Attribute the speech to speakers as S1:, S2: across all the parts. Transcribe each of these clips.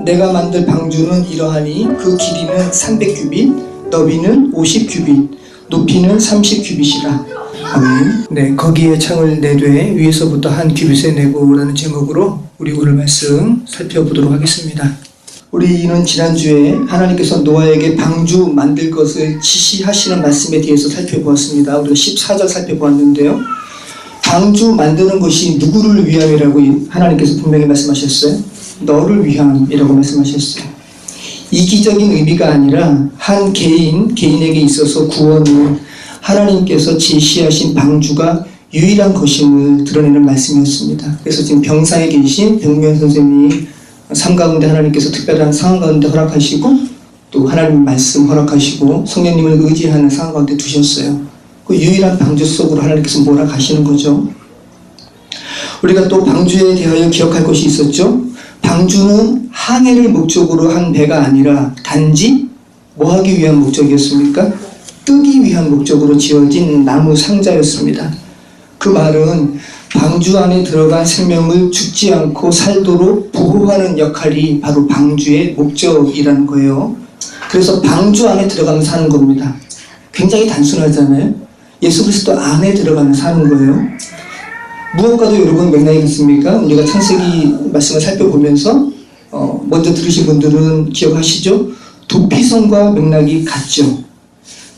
S1: 내가 만들 방주는 이러하니 그 길이는 300규빗, 너비는 50규빗, 높이는 30규빗이라. 아멘. 네, 거기에 창을 내되 위에서부터 한 규빗에 내고라는 제목으로 우리 오늘 말씀 살펴보도록 하겠습니다. 우리는 지난주에 하나님께서 노아에게 방주 만들 것을 지시하시는 말씀에 대해서 살펴보았습니다. 우리가 14절 살펴보았는데요. 방주 만드는 것이 누구를 위함이라고 하나님께서 분명히 말씀하셨어요. 너를 위함이라고 말씀하셨어요. 이기적인 의미가 아니라 한 개인에게 있어서 구원은 하나님께서 제시하신 방주가 유일한 것임을 드러내는 말씀이었습니다. 그래서 지금 병상에 계신 병면 선생님이 삶 가운데 하나님께서 특별한 상황 가운데 허락하시고 또 하나님 말씀 허락하시고 성령님을 의지하는 상황 가운데 두셨어요. 그 유일한 방주 속으로 하나님께서 몰아가시는 거죠. 우리가 또 방주에 대하여 기억할 것이 있었죠. 방주는 항해를 목적으로 한 배가 아니라 단지 뭐 하기 위한 목적이었습니까? 뜨기 위한 목적으로 지어진 나무 상자였습니다. 그 말은 방주 안에 들어간 생명을 죽지 않고 살도록 보호하는 역할이 바로 방주의 목적이라는 거예요. 그래서 방주 안에 들어가면 사는 겁니다. 굉장히 단순하잖아요. 예수 그리스도 안에 들어가면 사는 거예요. 무엇과도 여러분 맥락이 있습니까? 우리가 창세기 말씀을 살펴보면서 먼저 들으신 분들은 기억하시죠? 도피성과 맥락이 같죠.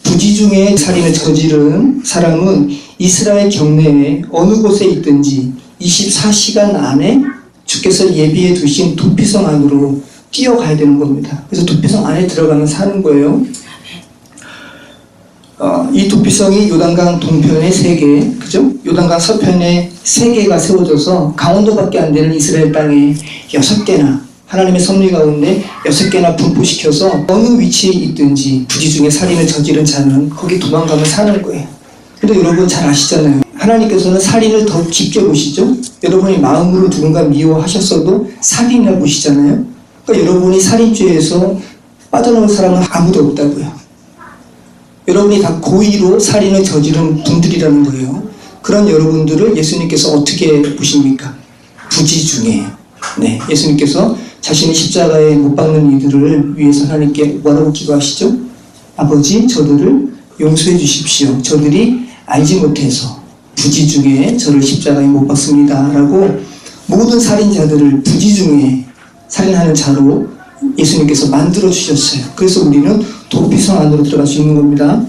S1: 부지 중에 살인을 저지른 사람은 이스라엘 경내에 어느 곳에 있든지 24시간 안에 주께서 예비해 두신 도피성 안으로 뛰어가야 되는 겁니다. 그래서 도피성 안에 들어가면 사는 거예요. 이 도피성이 요단강 동편에 3개, 그죠? 요단강 서편에 3개가 세워져서 강원도밖에 안 되는 이스라엘 땅에 6개나 하나님의 섭리 가운데 6개나 분포시켜서 어느 위치에 있든지 부지 중에 살인을 저지른 자는 거기 도망가면 사는 거예요. 근데 여러분 잘 아시잖아요. 하나님께서는 살인을 더 깊게 보시죠. 여러분이 마음으로 누군가 미워하셨어도 살인이라고 보시잖아요. 그러니까 여러분이 살인죄에서 빠져나올 사람은 아무도 없다고요. 여러분이 다 고의로 살인을 저지른 분들이라는 거예요. 그런 여러분들을 예수님께서 어떻게 보십니까? 부지 중에. 네, 예수님께서 자신의 십자가에 못 박는 이들을 위해서 하나님께 뭐라고 기도하시죠? 아버지, 저들을 용서해 주십시오. 저들이 알지 못해서 부지 중에 저를 십자가에 못 박습니다. 라고 모든 살인자들을 부지 중에 살인하는 자로 예수님께서 만들어 주셨어요. 그래서 우리는 도피성 안으로 들어갈 수 있는 겁니다.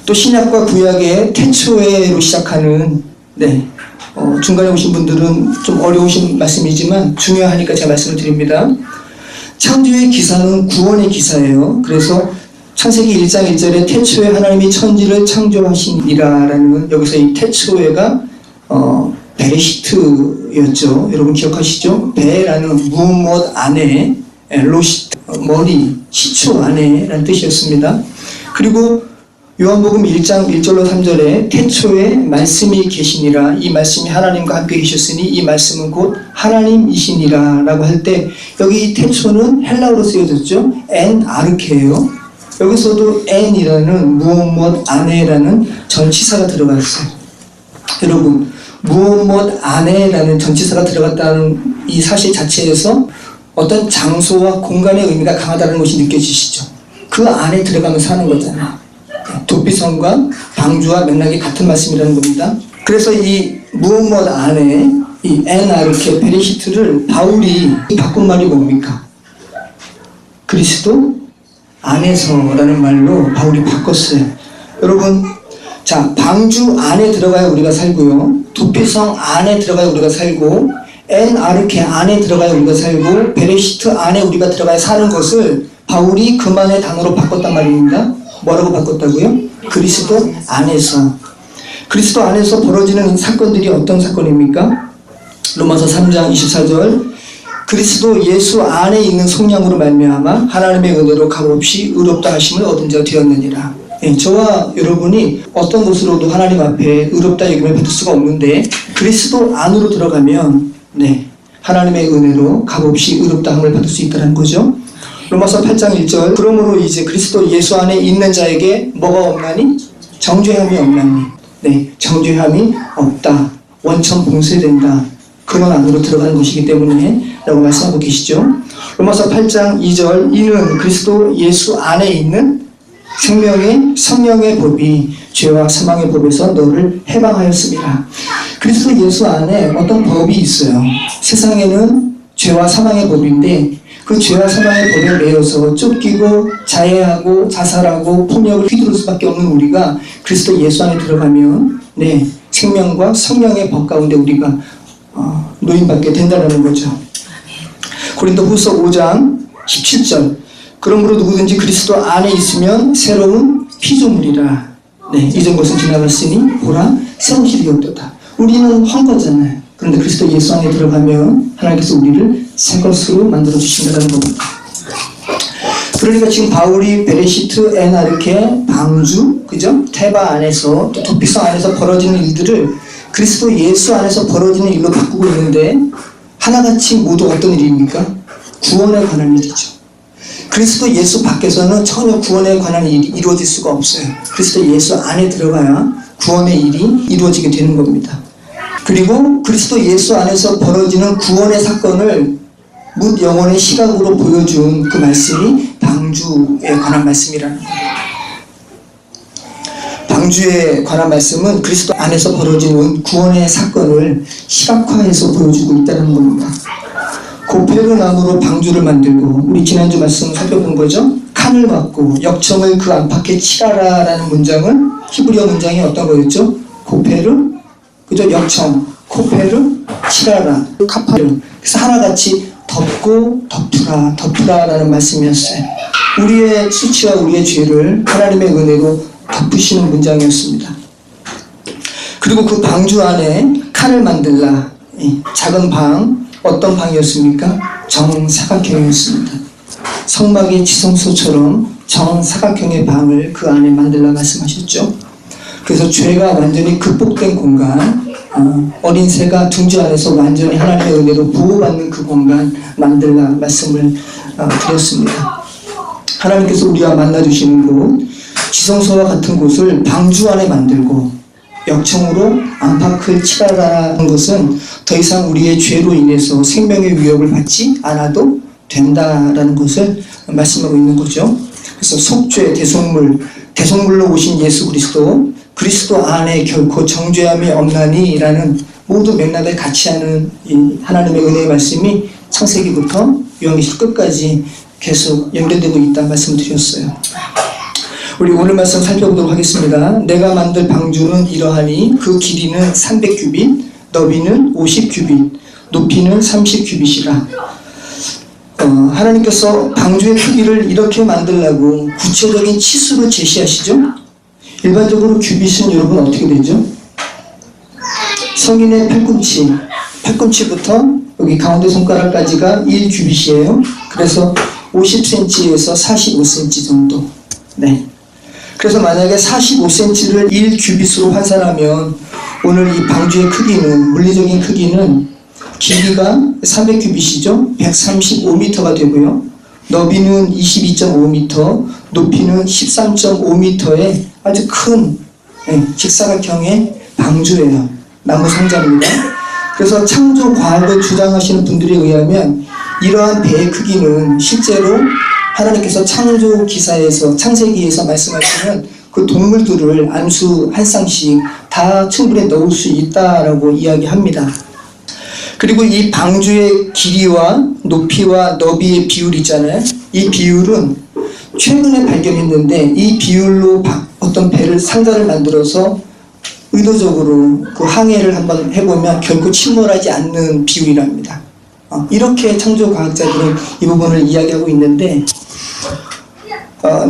S1: 또 신약과 구약의 태초에로 시작하는 중간에 오신 분들은 좀 어려우신 말씀이지만 중요하니까 제가 말씀을 드립니다. 창조의 기사는 구원의 기사예요. 그래서 창세기 1장 1절에 태초에 하나님이 천지를 창조하시니라라는 여기서 이 태초에가 베레시트였죠. 여러분 기억하시죠? 베라는 무엇 안에, 로시트 머리, 시초 안에 라는 뜻이었습니다. 그리고 요한복음 1장 1절로 3절에 태초에 말씀이 계시니라, 이 말씀이 하나님과 함께 계셨으니 이 말씀은 곧 하나님이시니라 라고 할 때 여기 태초는 헬라어로 쓰여졌죠. 엔 아르케예요. 여기서도 엔이라는 무엇 안에라는 전치사가 들어갔어요. 여러분 무엇 안에라는 전치사가 들어갔다는 이 사실 자체에서 어떤 장소와 공간의 의미가 강하다는 것이 느껴지시죠? 그 안에 들어가면 사는 거잖아요. 도피성과 방주와 맥락이 같은 말씀이라는 겁니다. 그래서 이 무엇 안에 이 엔아르케 베레시트를 바울이 바꾼 말이 뭡니까? 그리스도 안에서라는 말로 바울이 바꿨어요. 여러분, 자, 방주 안에 들어가야 우리가 살고요. 도피성 안에 들어가야 우리가 살고, 엔아르케 안에 들어가야 우리가 살고, 베레시트 안에 우리가 들어가야 사는 것을 바울이 그만의 단어로 바꿨단 말입니다. 뭐라고 바꿨다고요? 그리스도 안에서. 그리스도 안에서 벌어지는 사건들이 어떤 사건입니까? 로마서 3장 24절 그리스도 예수 안에 있는 속량으로 말미암아 하나님의 은혜로 값없이 의롭다 하심을 얻은 자 되었느니라. 저와 여러분이 어떤 것으로도 하나님 앞에 의롭다 여김을 받을 수가 없는데 그리스도 안으로 들어가면 하나님의 은혜로 값없이 의롭다 함을 받을 수 있다는 거죠. 로마서 8장 1절 그러므로 이제 그리스도 예수 안에 있는 자에게 뭐가 없나니? 정죄함이 없나니? 정죄함이 없다. 원천 봉쇄된다. 근원 안으로 들어가는 것이기 때문에 라고 말씀하고 계시죠. 로마서 8장 2절 이는 그리스도 예수 안에 있는 생명의 성령의 법이 죄와 사망의 법에서 너를 해방하였습니다. 그리스도 예수 안에 어떤 법이 있어요. 세상에는 죄와 사망의 법인데 그 죄와 사망의 법에 매여서 쫓기고 자해하고 자살하고 폭력을 휘두를 수밖에 없는 우리가 그리스도 예수 안에 들어가면 생명과 성령의 법 가운데 우리가 노인받게 된다는 거죠. 고린도후서 5장 17절 그러므로 누구든지 그리스도 안에 있으면 새로운 피조물이라. 이전 것은 지나갔으니 보라 새로운 일이 없도다. 우리는 한 거잖아요. 그런데 그리스도 예수 안에 들어가면 하나님께서 우리를 새 것으로 만들어 주신다는 겁니다. 그러니까 지금 바울이 베레시트 에나르케 방주 그죠? 테바 안에서 또 도피성 안에서 벌어지는 일들을 그리스도 예수 안에서 벌어지는 일로 바꾸고 있는데 하나같이 모두 어떤 일입니까? 구원에 관한 일이죠. 그리스도 예수 밖에서는 전혀 구원에 관한 일이 이루어질 수가 없어요. 그리스도 예수 안에 들어가야 구원의 일이 이루어지게 되는 겁니다. 그리고 그리스도 예수 안에서 벌어지는 구원의 사건을 묻 영혼의 시각으로 보여준 그 말씀이 방주에 관한 말씀이라는 거예요. 방주에 관한 말씀은 그리스도 안에서 벌어지는 구원의 사건을 시각화해서 보여주고 있다는 겁니다. 고페르나무로 방주를 만들고 우리 지난주 말씀 살펴본 거죠. 칸을 받고 역청을 그 안팎에 칠하라라는 문장은 히브리어 문장이 어떤 거였죠? 고페르, 그죠? 역청, 코페르, 칠하라, 카파르. 그래서 하나같이 덮고 덮으라라는 말씀이었어요. 우리의 수치와 우리의 죄를 하나님의 은혜로 덮으시는 문장이었습니다. 그리고 그 방주 안에 칸을 만들라. 작은 방, 어떤 방이었습니까? 정사각형이었습니다. 성막의 지성소처럼 정사각형의 방을 그 안에 만들라 말씀하셨죠. 그래서 죄가 완전히 극복된 공간, 어린 새가 둥지 안에서 완전히 하나님의 은혜로 보호받는 그 공간 만들라 말씀을 드렸습니다. 하나님께서 우리와 만나주시는 곳, 지성소와 같은 곳을 방주 안에 만들고 역청으로 안팎을 칠하라는 것은 더 이상 우리의 죄로 인해서 생명의 위협을 받지 않아도 된다라는 것을 말씀하고 있는 거죠. 그래서 속죄, 대속물로 오신 예수 그리스도 안에 결코 정죄함이 없나니라는 모두 맥락을 같이 하는 이 하나님의 은혜의 말씀이 창세기부터 요한계시록 끝까지 계속 연결되고 있다는 말씀을 드렸어요. 우리 오늘 말씀 살펴보도록 하겠습니다. 내가 만들 방주는 이러하니 그 길이는 300규빗, 너비는 50규빗, 높이는 30규빗이라. 하나님께서 방주의 크기를 이렇게 만들라고 구체적인 치수로 제시하시죠. 일반적으로 규빗은 여러분 어떻게 되죠? 성인의 팔꿈치부터 여기 가운데 손가락까지가 1규빗이에요. 그래서 50cm에서 45cm 정도. 그래서 만약에 45cm를 1규빗으로 환산하면 오늘 이 방주의 크기는, 물리적인 크기는 길이가 300규빗이죠. 135m가 되고요. 너비는 22.5m, 높이는 13.5m의 아주 큰 직사각형의 방주예요. 나무 상자입니다. 그래서 창조 과학을 주장하시는 분들에 의하면 이러한 배의 크기는 실제로 하나님께서 창조 기사에서 창세기에서 말씀하시는 그 동물들을 안수 한 쌍씩 다 충분히 넣을 수 있다라고 이야기합니다. 그리고 이 방주의 길이와 높이와 너비의 비율 있잖아요. 이 비율은 최근에 발견했는데 이 비율로 어떤 배를 상자를 만들어서 의도적으로 그 항해를 한번 해보면 결코 침몰하지 않는 비율이랍니다. 이렇게 창조과학자들은 이 부분을 이야기하고 있는데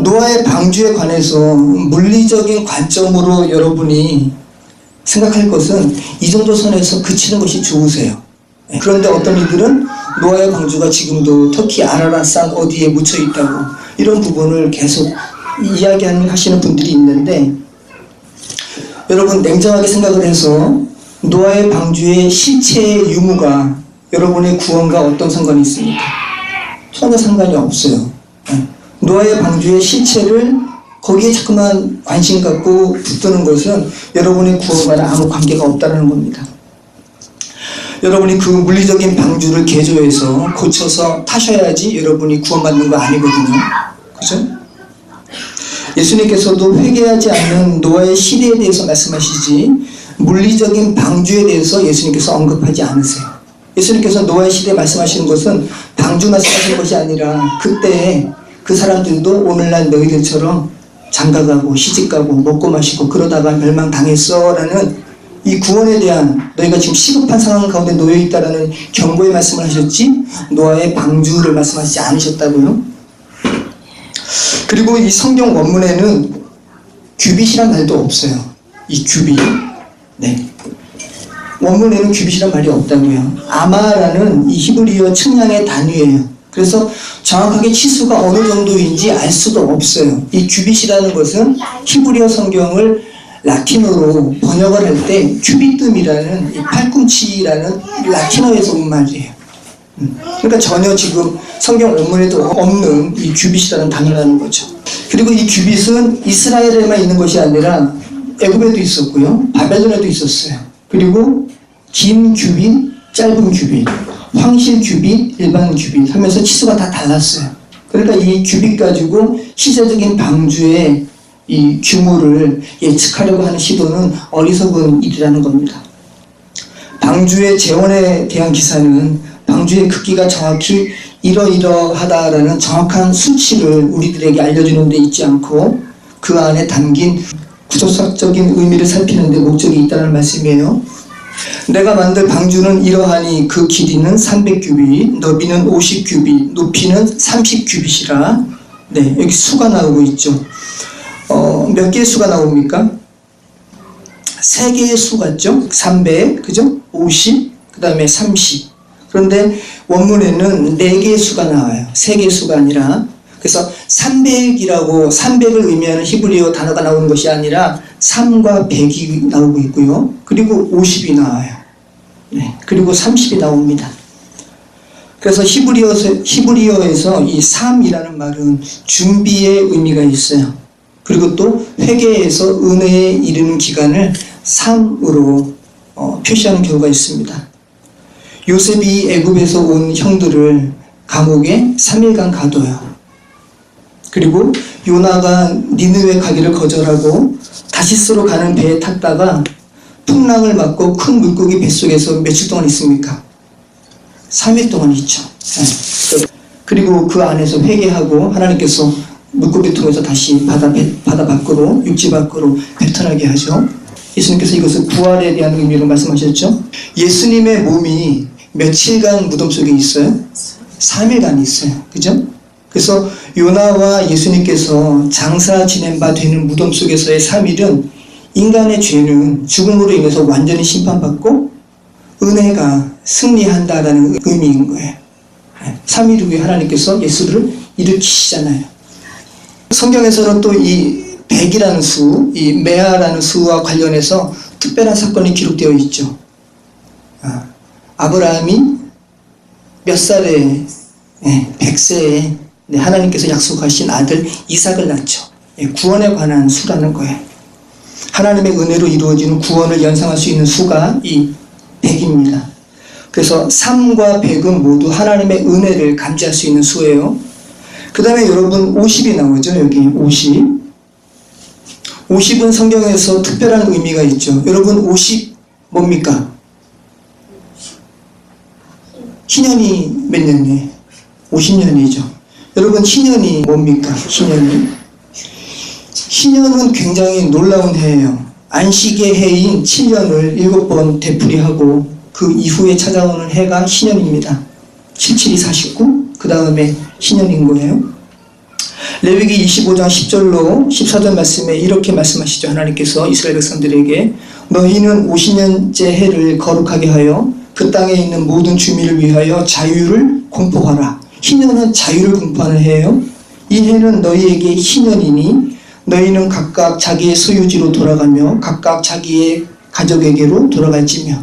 S1: 노아의 방주에 관해서 물리적인 관점으로 여러분이 생각할 것은 이 정도 선에서 그치는 것이 좋으세요. 그런데 어떤 이들은 노아의 방주가 지금도 터키 아라라산 어디에 묻혀 있다고 이런 부분을 계속 이야기하시는 분들이 있는데 여러분 냉정하게 생각을 해서 노아의 방주의 실체의 유무가 여러분의 구원과 어떤 상관이 있습니까? 전혀 상관이 없어요. 노아의 방주의 실체를 거기에 자꾸만 관심 갖고 붙드는 것은 여러분의 구원과는 아무 관계가 없다는 겁니다. 여러분이 그 물리적인 방주를 개조해서 고쳐서 타셔야지 여러분이 구원받는 거 아니거든요. 그죠? 예수님께서도 회개하지 않는 노아의 시대에 대해서 말씀하시지 물리적인 방주에 대해서 예수님께서 언급하지 않으세요. 예수님께서 노아의 시대에 말씀하시는 것은 방주 말씀하시는 것이 아니라 그때 그 사람들도 오늘날 너희들처럼 장가가고 시집가고 먹고 마시고 그러다가 멸망당했어 라는 이 구원에 대한 너희가 지금 시급한 상황 가운데 놓여있다라는 경고의 말씀을 하셨지 노아의 방주를 말씀하시지 않으셨다고요. 그리고 이 성경 원문에는 규빗이란 말도 없어요. 이 규빗. 네. 원문에는 규빗이란 말이 없다고요. 아마라는 이 히브리어 측량의 단위예요. 그래서 정확하게 치수가 어느 정도인지 알 수도 없어요. 이 규빗이라는 것은 히브리어 성경을 라틴어로 번역을 할 때 큐비뜸이라는 이 팔꿈치라는 라틴어에서 온 말이에요. 그러니까 전혀 지금 성경 원문에도 없는 이 규빗이라는 단어라는 거죠. 그리고 이 규빗은 이스라엘에만 있는 것이 아니라 애굽에도 있었고요, 바벨론에도 있었어요. 그리고 긴 규빗, 짧은 규빗, 황실 규빗, 일반 규빗 하면서 치수가 다 달랐어요. 그러니까 이 규빗 가지고 시대적인 방주의 이 규모를 예측하려고 하는 시도는 어리석은 일이라는 겁니다. 방주의 재원에 대한 기사는 방주의 크기가 정확히 이러이러하다라는 정확한 수치를 우리들에게 알려주는 데 있지 않고 그 안에 담긴 구조학적인 의미를 살피는 데 목적이 있다는 말씀이에요. 내가 만들 방주는 이러하니 그 길이는 300규빗, 너비는 50규빗, 높이는 30규빗이라. 네, 여기 수가 나오고 있죠. 몇 개의 수가 나옵니까? 3개의 수 같죠? 300, 그죠? 50, 그 다음에 30. 그런데 원문에는 4개의 수가 나와요. 3개의 수가 아니라. 그래서 300이라고 300을 의미하는 히브리어 단어가 나오는 것이 아니라 3과 100이 나오고 있고요. 그리고 50이 나와요. 네, 그리고 30이 나옵니다. 그래서 히브리어에서 이 3이라는 말은 준비의 의미가 있어요. 그리고 또 회개에서 은혜에 이르는 기간을 3으로 표시하는 경우가 있습니다. 요셉이 애굽에서 온 형들을 감옥에 3일간 가둬요. 그리고 요나가 니느웨 가기를 거절하고 다시스로 가는 배에 탔다가 풍랑을 맞고 큰 물고기 뱃속에서 며칠 동안 있습니까? 3일 동안 있죠. 네. 그리고 그 안에서 회개하고 하나님께서 물고기 통해서 다시 바다 밖으로, 육지 밖으로 뱉어나게 하죠. 예수님께서 이것을 부활에 대한 의미로 말씀하셨죠. 예수님의 몸이 며칠간 무덤 속에 있어요? 3일간 있어요. 그죠? 그래서 요나와 예수님께서 장사 지낸 바 되는 무덤 속에서의 3일은 인간의 죄는 죽음으로 인해서 완전히 심판받고 은혜가 승리한다라는 의미인 거예요. 3일 후에 하나님께서 예수를 일으키시잖아요. 성경에서는 또 이 100이라는 수, 이 메아라는 수와 관련해서 특별한 사건이 기록되어 있죠. 아브라함이 몇 살에 100세에 하나님께서 약속하신 아들 이삭을 낳죠. 구원에 관한 수라는 거예요. 하나님의 은혜로 이루어지는 구원을 연상할 수 있는 수가 이 100입니다. 그래서 3과 100은 모두 하나님의 은혜를 감지할 수 있는 수예요. 그 다음에 여러분 50이 나오죠. 여기 50. 50은 성경에서 특별한 의미가 있죠. 여러분 50 뭡니까? 희년이 몇 년이에요? 50년이죠. 여러분 희년이 뭡니까? 희년은 굉장히 놀라운 해예요. 안식의 해인 7년을 7번 되풀이하고 그 이후에 찾아오는 해가 희년입니다. 77이 49, 그 다음에 희년인 거예요. 레위기 25장 10절로 14절 말씀에 이렇게 말씀하시죠. 하나님께서 이스라엘 백성들에게 너희는 50년째 해를 거룩하게 하여 그 땅에 있는 모든 주민을 위하여 자유를 공포하라. 희년은 자유를 공포하는 해예요. 이 해는 너희에게 희년이니 너희는 각각 자기의 소유지로 돌아가며 각각 자기의 가족에게로 돌아갈지며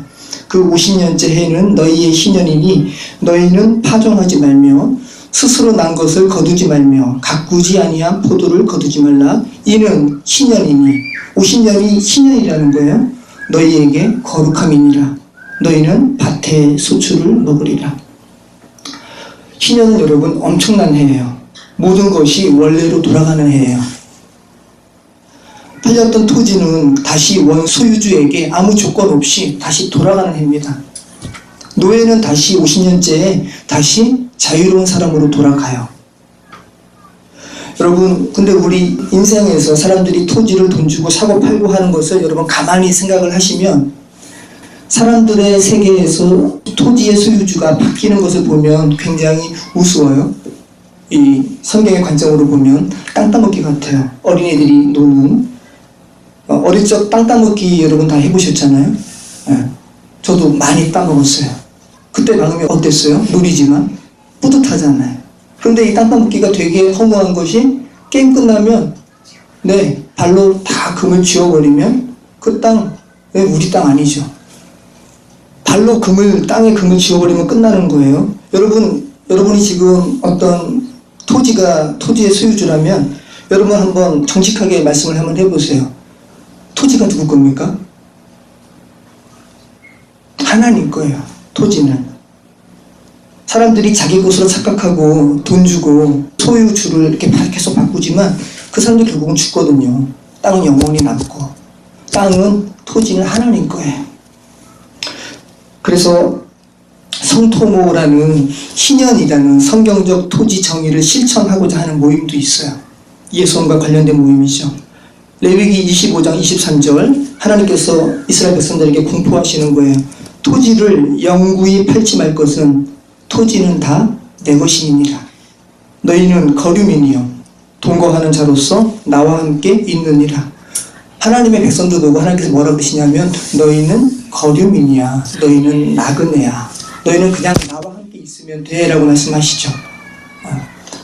S1: 그 50년째 해는 너희의 희년이니 너희는 파종하지 말며 스스로 난 것을 거두지 말며 가꾸지 아니한 포도를 거두지 말라. 이는 희년이니 50년이 희년이라는 거예요. 너희에게 거룩함이니라. 너희는 밭의 소출을 먹으리라. 희년은 여러분 엄청난 해예요. 모든 것이 원래로 돌아가는 해예요. 팔렸던 토지는 다시 원소유주에게 아무 조건 없이 다시 돌아가는 해입니다. 노예는 다시 50년째에 다시 자유로운 사람으로 돌아가요. 여러분, 근데 우리 인생에서 사람들이 토지를 돈 주고 사고 팔고 하는 것을 여러분 가만히 생각을 하시면 사람들의 세계에서 토지의 소유주가 바뀌는 것을 보면 굉장히 우스워요. 이 성경의 관점으로 보면 땅 따먹기 같아요. 어린애들이 노는 어릴 적 땅 따먹기 여러분 다 해보셨잖아요. 저도 많이 따먹었어요. 그때 마음이 어땠어요? 놀이지만 뿌듯하잖아요. 근데 이 땅 따먹기가 되게 허무한 것이 게임 끝나면 발로 다 금을 쥐어버리면 그 땅 우리 땅 아니죠. 발로 땅에 금을 쥐어버리면 끝나는 거예요. 여러분이 지금 어떤 토지의 소유주라면 여러분 한번 정직하게 말씀을 한번 해보세요. 토지가 누구 겁니까? 하나님 거예요. 토지는. 사람들이 자기 것으로 착각하고 돈 주고 소유주를 이렇게 계속 바꾸지만 그 사람들 결국은 죽거든요. 땅은 영원히 남고 토지는 하나님 거예요. 그래서 성토모라는 희년이라는 성경적 토지 정의를 실천하고자 하는 모임도 있어요. 예수님과 관련된 모임이죠. 레위기 25장 23절 하나님께서 이스라엘 백성들에게 공포하시는 거예요. 토지를 영구히 팔지 말 것은 토지는 다 내 것이니라. 너희는 거류민이요 동거하는 자로서 나와 함께 있느니라. 하나님의 백성들 보고 하나님께서 뭐라고 그러시냐면 너희는 거류민이야. 너희는 나그네야. 너희는 그냥 나와 함께 있으면 돼 라고 말씀하시죠.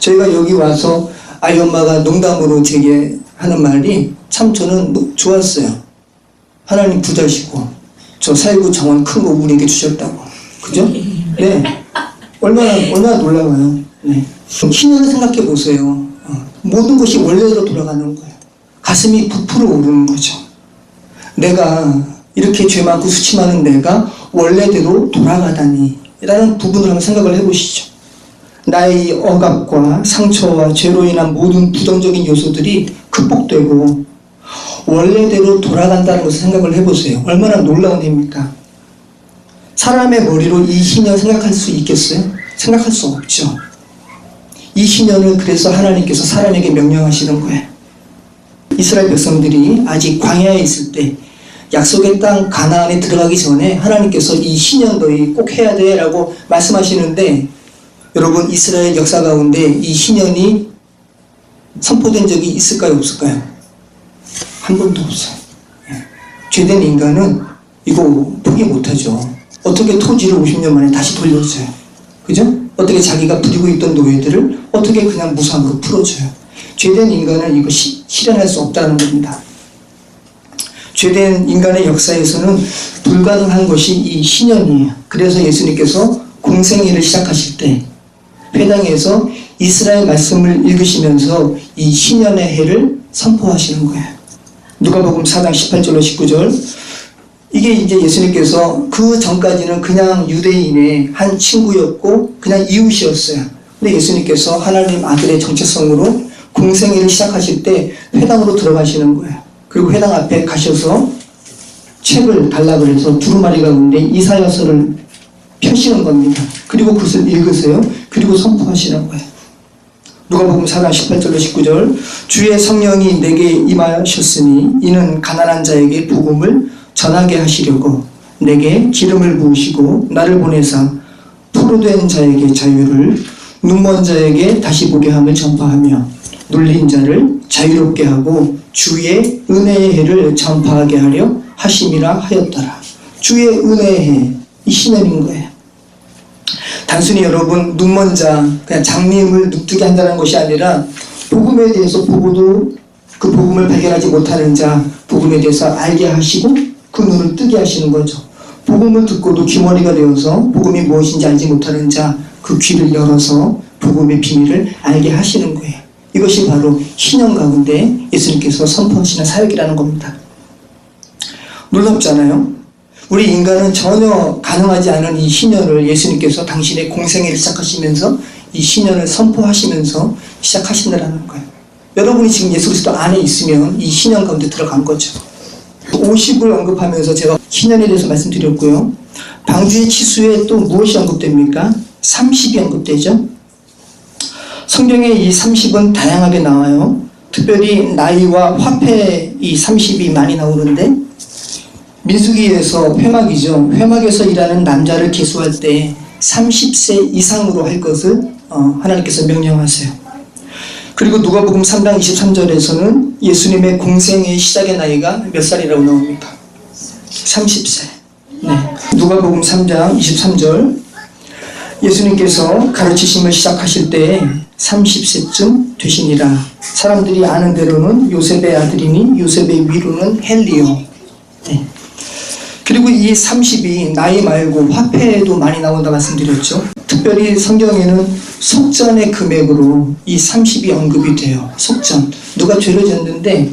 S1: 저희가 여기 와서 아이 엄마가 농담으로 제게 하는 말이 참 저는 좋았어요. 하나님 부자시고 저 살구 정원 큰 거 우리에게 주셨다고. 그죠? 네. 얼마나 놀라워요. 네. 희년을 생각해 보세요. 모든 것이 원래대로 돌아가는 거예요. 가슴이 부풀어 오르는 거죠. 내가 이렇게 죄 많고 수치 많은 내가 원래대로 돌아가다니 라는 부분을 한번 생각을 해보시죠. 나의 억압과 상처와 죄로 인한 모든 부정적인 요소들이 극복되고 원래대로 돌아간다는 것을 생각을 해보세요. 얼마나 놀라운 일입니까? 사람의 머리로 이 희년 생각할 수 있겠어요? 생각할 수 없죠. 이 희년을 그래서 하나님께서 사람에게 명령하시는 거예요. 이스라엘 백성들이 아직 광야에 있을 때 약속의 땅 가나안에 들어가기 전에 하나님께서 이 희년 너희 꼭 해야 돼 라고 말씀하시는데 여러분 이스라엘 역사 가운데 이 희년이 선포된 적이 있을까요? 없을까요? 한 번도 없어요. 죄된 인간은 이거 포기 못하죠. 어떻게 토지를 50년 만에 다시 돌려줘요? 그죠? 어떻게 자기가 부리고 있던 노예들을 어떻게 그냥 무상으로 풀어줘요? 죄된 인간은 이거 실현할 수 없다는 겁니다. 죄된 인간의 역사에서는 불가능한 것이 이 희년이에요. 그래서 예수님께서 공생애를 시작하실 때 회당에서 이스라엘 말씀을 읽으시면서 이 희년의 해를 선포하시는 거예요. 누가복음 4장 18절로 19절 이게 이제 예수님께서 그 전까지는 그냥 유대인의 한 친구였고 그냥 이웃이었어요. 근데 예수님께서 하나님 아들의 정체성으로 공생애를 시작하실 때 회당으로 들어가시는 거예요. 그리고 회당 앞에 가셔서 책을 달라 그래서 두루마리 가운데 이사야서를 펴시는 겁니다. 그리고 그것을 읽으세요. 그리고 선포하시는 거예요. 누가복음 4장 18절로 19절 주의 성령이 내게 임하셨으니 이는 가난한 자에게 복음을 전하게 하시려고 내게 기름을 부으시고 나를 보내사 포로된 자에게 자유를 눈먼 자에게 다시 보게 함을 전파하며 눌린 자를 자유롭게 하고 주의 은혜의 해를 전파하게 하려 하심이라 하였더라. 주의 은혜의 해, 이 희년인 거예요. 단순히 여러분 눈먼 자, 그냥 장님을 눈뜨게 한다는 것이 아니라 복음에 대해서 보고도 그 복음을 발견하지 못하는 자 복음에 대해서 알게 하시고 그 눈을 뜨게 하시는 거죠. 복음을 듣고도 귀머리가 되어서 복음이 무엇인지 알지 못하는 자 그 귀를 열어서 복음의 비밀을 알게 하시는 거예요. 이것이 바로 희년 가운데 예수님께서 선포하시는 사역이라는 겁니다. 놀랍잖아요. 우리 인간은 전혀 가능하지 않은 이 신년을 예수님께서 당신의 공생애를 시작하시면서 이 신년을 선포하시면서 시작하신다는 거예요. 여러분이 지금 예수 그리스도 안에 있으면 이 신년 가운데 들어간 거죠. 50을 언급하면서 제가 신년에 대해서 말씀드렸고요. 방주의 치수에 또 무엇이 언급됩니까? 30이 언급되죠. 성경에 이 30은 다양하게 나와요. 특별히 나이와 화폐 이 30이 많이 나오는데, 민수기에서 회막이죠. 회막에서 일하는 남자를 계수할 때 30세 이상으로 할 것을 하나님께서 명령하세요. 그리고 누가복음 3장 23절에서는 예수님의 공생의 시작의 나이가 몇 살이라고 나옵니까? 30세. 네. 누가복음 3장 23절, 예수님께서 가르치심을 시작하실 때 30세쯤 되시니라. 사람들이 아는 대로는 요셉의 아들이니 요셉의 위로는 헬리오. 네. 그리고 이 30이 나이 말고 화폐에도 많이 나온다 말씀드렸죠. 특별히 성경에는 속전의 금액으로 이 30이 언급이 돼요. 속전. 누가 죄를 졌는데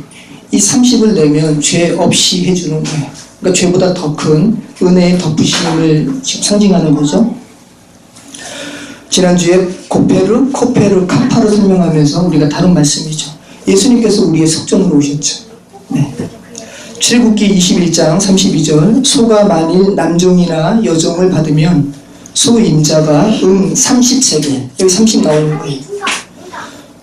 S1: 이 30을 내면 죄 없이 해주는 거예요. 그러니까 죄보다 더 큰 은혜의 덮으심을 지금 상징하는 거죠. 지난주에 코페르, 카파를 설명하면서 우리가 다룬 말씀이죠. 예수님께서 우리의 속전으로 오셨죠. 네. 출애굽기 21장 32절, 소가 만일 남종이나 여종을 받으면 소임자가 30세겔, 여기 30 나오는 거예요.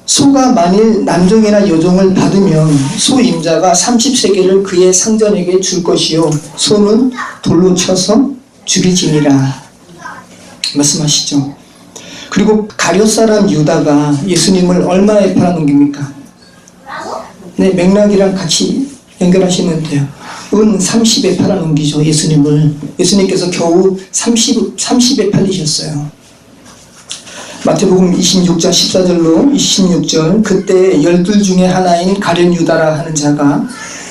S1: 소가 만일 남종이나 여종을 받으면 소임자가 30세겔을 그의 상전에게 줄 것이요, 소는 돌로 쳐서 죽이지니라 말씀하시죠. 그리고 가룟 사람 유다가 예수님을 얼마에 팔아넘깁니까? 네, 맥락이랑 같이 연결하시면 돼요. 은 30에 팔아넘기죠, 예수님을. 예수님께서 겨우 30에 팔리셨어요. 마태복음 26장 14절로 26절, 그때 12 중에 하나인 가룟 유다라 하는 자가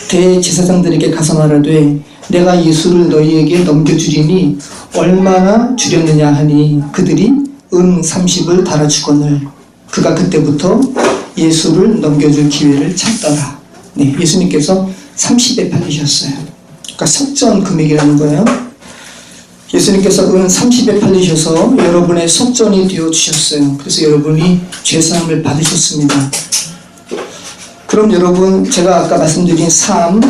S1: 대제사장들에게 가서 말하되 내가 예수를 너희에게 넘겨주리니 얼마나 주렸느냐 하니 그들이 은 30을 달아주거늘 그가 그때부터 예수를 넘겨줄 기회를 찾더라. 네, 예수님께서 30에 팔리셨어요. 그러니까 속전 금액이라는 거예요. 예수님께서 은 30에 팔리셔서 여러분의 속전이 되어주셨어요. 그래서 여러분이 죄사함을 받으셨습니다. 그럼 여러분, 제가 아까 말씀드린 3,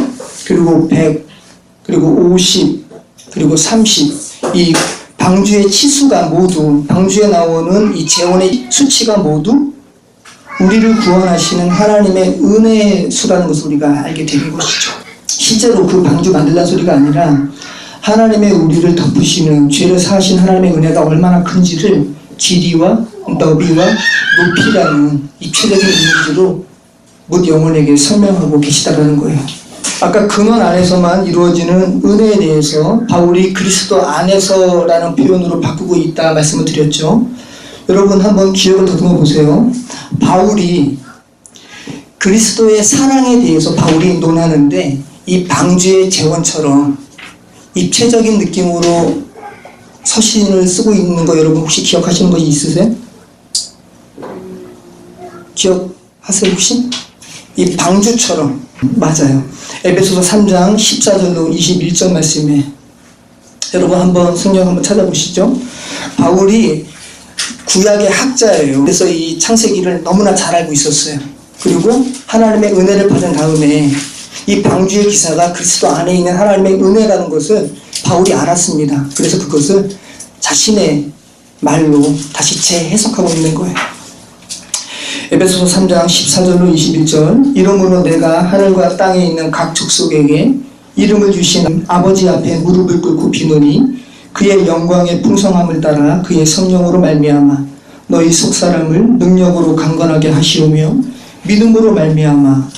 S1: 그리고 100, 그리고 50, 그리고 30, 이 방주의 치수가 모두, 방주에 나오는 이 재원의 수치가 모두 우리를 구원하시는 하나님의 은혜의 수라는 것을 우리가 알게 되는 것이죠. 실제로 그 방주 만들란 소리가 아니라 하나님의 우리를 덮으시는, 죄를 사하신 하나님의 은혜가 얼마나 큰지를 길이와 너비와 높이라는 입체적인 이미지로 못 영혼에게 설명하고 계시다는 거예요. 아까 근원 안에서만 이루어지는 은혜에 대해서 바울이 그리스도 안에서라는 표현으로 바꾸고 있다 말씀을 드렸죠. 여러분 한번 기억을 더듬어 보세요. 바울이 그리스도의 사랑에 대해서 바울이 논하는데 이 방주의 재원처럼 입체적인 느낌으로 서신을 쓰고 있는 거 여러분 혹시 기억하시는 거 있으세요? 기억하세요 혹시? 이 방주처럼. 맞아요. 에베소서 3장 14절로 21절 말씀에 여러분 한번 성경 한번 찾아보시죠. 바울이 구약의 학자예요. 그래서 이 창세기를 너무나 잘 알고 있었어요. 그리고 하나님의 은혜를 받은 다음에 이 방주의 기사가 그리스도 안에 있는 하나님의 은혜라는 것을 바울이 알았습니다. 그래서 그것을 자신의 말로 다시 재해석하고 있는 거예요. 에베소서 3장 14절로 21절, 이러므로 내가 하늘과 땅에 있는 각 족속에게 이름을 주신 아버지 앞에 무릎을 꿇고 비노니 그의 영광의 풍성함을 따라 그의 성령으로 말미암아 너희 속사람을 능력으로 강건하게 하시오며 믿음으로 말미암아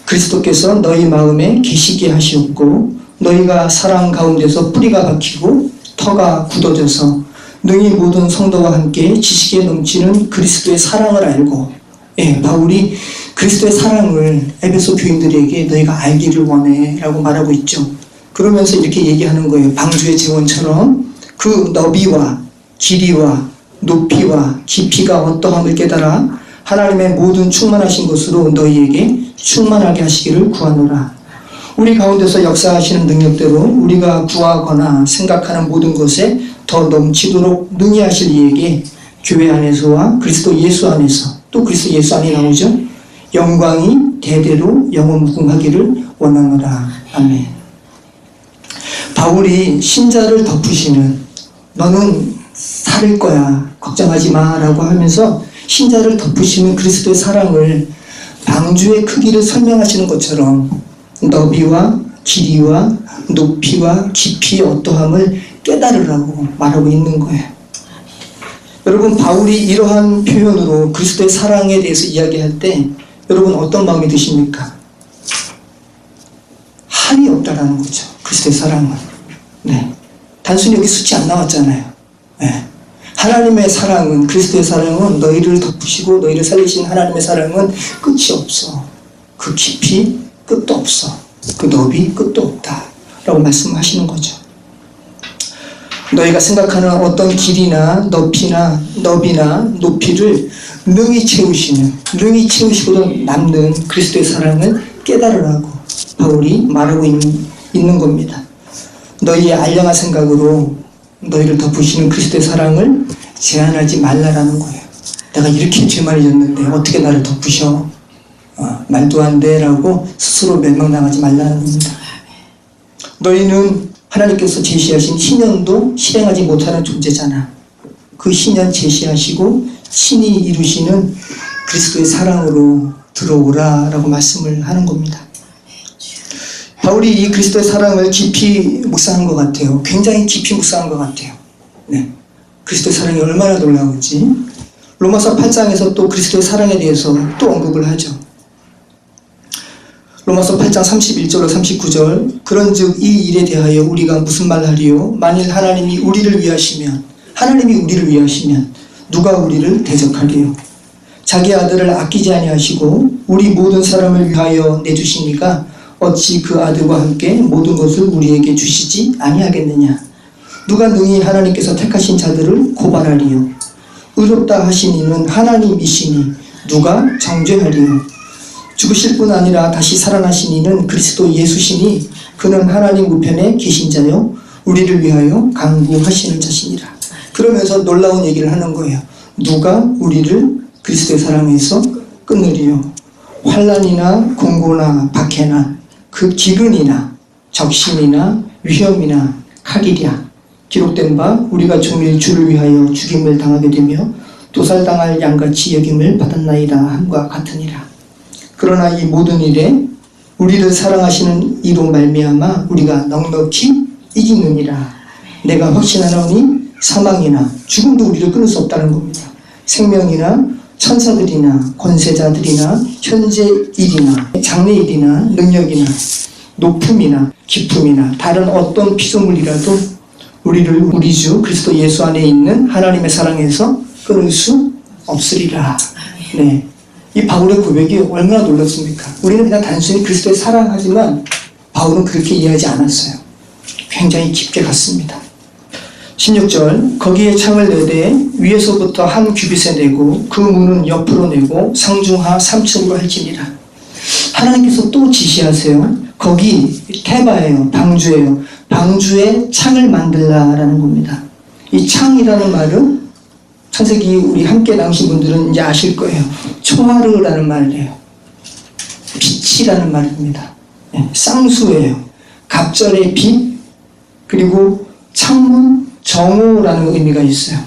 S1: 그리스도께서 너희 마음에 계시게 하시옵고 너희가 사랑 가운데서 뿌리가 박히고 터가 굳어져서 능히 모든 성도와 함께 지식에 넘치는 그리스도의 사랑을 알고, 바울이 그리스도의 사랑을 에베소 교인들에게 너희가 알기를 원해 라고 말하고 있죠. 그러면서 이렇게 얘기하는 거예요. 방주의 재원처럼 그 너비와 길이와 높이와 깊이가 어떠함을 깨달아 하나님의 모든 충만하신 것으로 너희에게 충만하게 하시기를 구하노라. 우리 가운데서 역사하시는 능력대로 우리가 구하거나 생각하는 모든 것에 더 넘치도록 능히 하실 이에게 교회 안에서와 그리스도 예수 안에서, 또 그리스도 예수 안에 나오죠, 영광이 대대로 영원무궁하기를 원하노라. 아멘. 바울이 신자를 덮으시는, 너는 살을 거야 걱정하지 마 라고 하면서 신자를 덮으시는 그리스도의 사랑을 방주의 크기를 설명하시는 것처럼 너비와 길이와 높이와 깊이의 어떠함을 깨달으라고 말하고 있는 거예요. 여러분, 바울이 이러한 표현으로 그리스도의 사랑에 대해서 이야기할 때 여러분 어떤 마음이 드십니까? 한이 없다라는 거죠. 그리스도의 사랑은. 네. 단순히 여기 숫이 안 나왔잖아요. 네. 하나님의 사랑은, 그리스도의 사랑은 너희를 덮으시고 너희를 살리신 하나님의 사랑은 끝이 없어. 그 깊이 끝도 없어. 그 너비 끝도 없다 라고 말씀하시는 거죠. 너희가 생각하는 어떤 길이나 높이나 너비나 높이를 능히 채우시고도 남는 그리스도의 사랑을 깨달으라고 바울이 말하고 있는 겁니다. 너희의 알량한 생각으로 너희를 덮으시는 그리스도의 사랑을 제한하지 말라라는 거예요. 내가 이렇게 죄 많이 졌는데 어떻게 나를 덮으셔? 말도 안 돼 라고 스스로 멸망당하지 말라는 겁니다. 너희는 하나님께서 제시하신 신년도 실행하지 못하는 존재잖아. 그 신년 제시하시고 친히 이루시는 그리스도의 사랑으로 들어오라 라고 말씀을 하는 겁니다. 바울이 이 그리스도의 사랑을 깊이 묵상한 것 같아요. 굉장히 깊이 묵상한 것 같아요. 네. 그리스도의 사랑이 얼마나 놀라운지. 로마서 8장에서 또 그리스도의 사랑에 대해서 또 언급을 하죠. 로마서 8장 31절로 39절. 그런즉 이 일에 대하여 우리가 무슨 말하리요? 만일 하나님이 우리를 위하시면 누가 우리를 대적하리요? 자기 아들을 아끼지 아니하시고 우리 모든 사람을 위하여 내주시니까 어찌 그 아들과 함께 모든 것을 우리에게 주시지 아니하겠느냐? 누가 능히 하나님께서 택하신 자들을 고발하리요? 의롭다 하신 이는 하나님이시니 누가 정죄하리요? 죽으실 뿐 아니라 다시 살아나신 이는 그리스도 예수시니 그는 하나님 우편에 계신 자요 우리를 위하여 간구하시는 자시니라. 그러면서 놀라운 얘기를 하는 거예요. 누가 우리를 그리스도의 사랑에서 끊으리요? 환난이나 공고나 박해나 그 기근이나 적신이나 위험이나 칼이랴. 기록된 바 우리가 종일 주를 위하여 죽임을 당하게 되며 도살당할 양같이 여김을 받았나이다 함과 같으니라. 그러나 이 모든 일에 우리를 사랑하시는 이로 말미암아 우리가 넉넉히 이기느니라. 내가 확신하노니 사망이나 죽음도 우리를 끊을 수 없다는 겁니다. 생명이나 천사들이나 권세자들이나 현재 일이나 장래 일이나 능력이나 높음이나 깊음이나 다른 어떤 피조물이라도 우리를 우리 주 그리스도 예수 안에 있는 하나님의 사랑에서 끊을 수 없으리라. 네. 이 바울의 고백이 얼마나 놀랐습니까? 우리는 그냥 단순히 그리스도의 사랑하지만 바울은 그렇게 이해하지 않았어요. 굉장히 깊게 갔습니다. 16절. 거기에 창을 내되 위에서부터 한 규빗에 내고 그 문은 옆으로 내고 상중하 3층으로 할지니라. 하나님께서 또 지시하세요. 거기 테바예요. 방주예요. 방주에 창을 만들라라는 겁니다. 이 창이라는 말은 창세기 우리 함께 나오신 분들은 이제 아실 거예요. 초하르라는 말이에요. 빛이라는 말입니다. 쌍수예요. 갑절의 빛, 그리고 창문, 정오라는 의미가 있어요.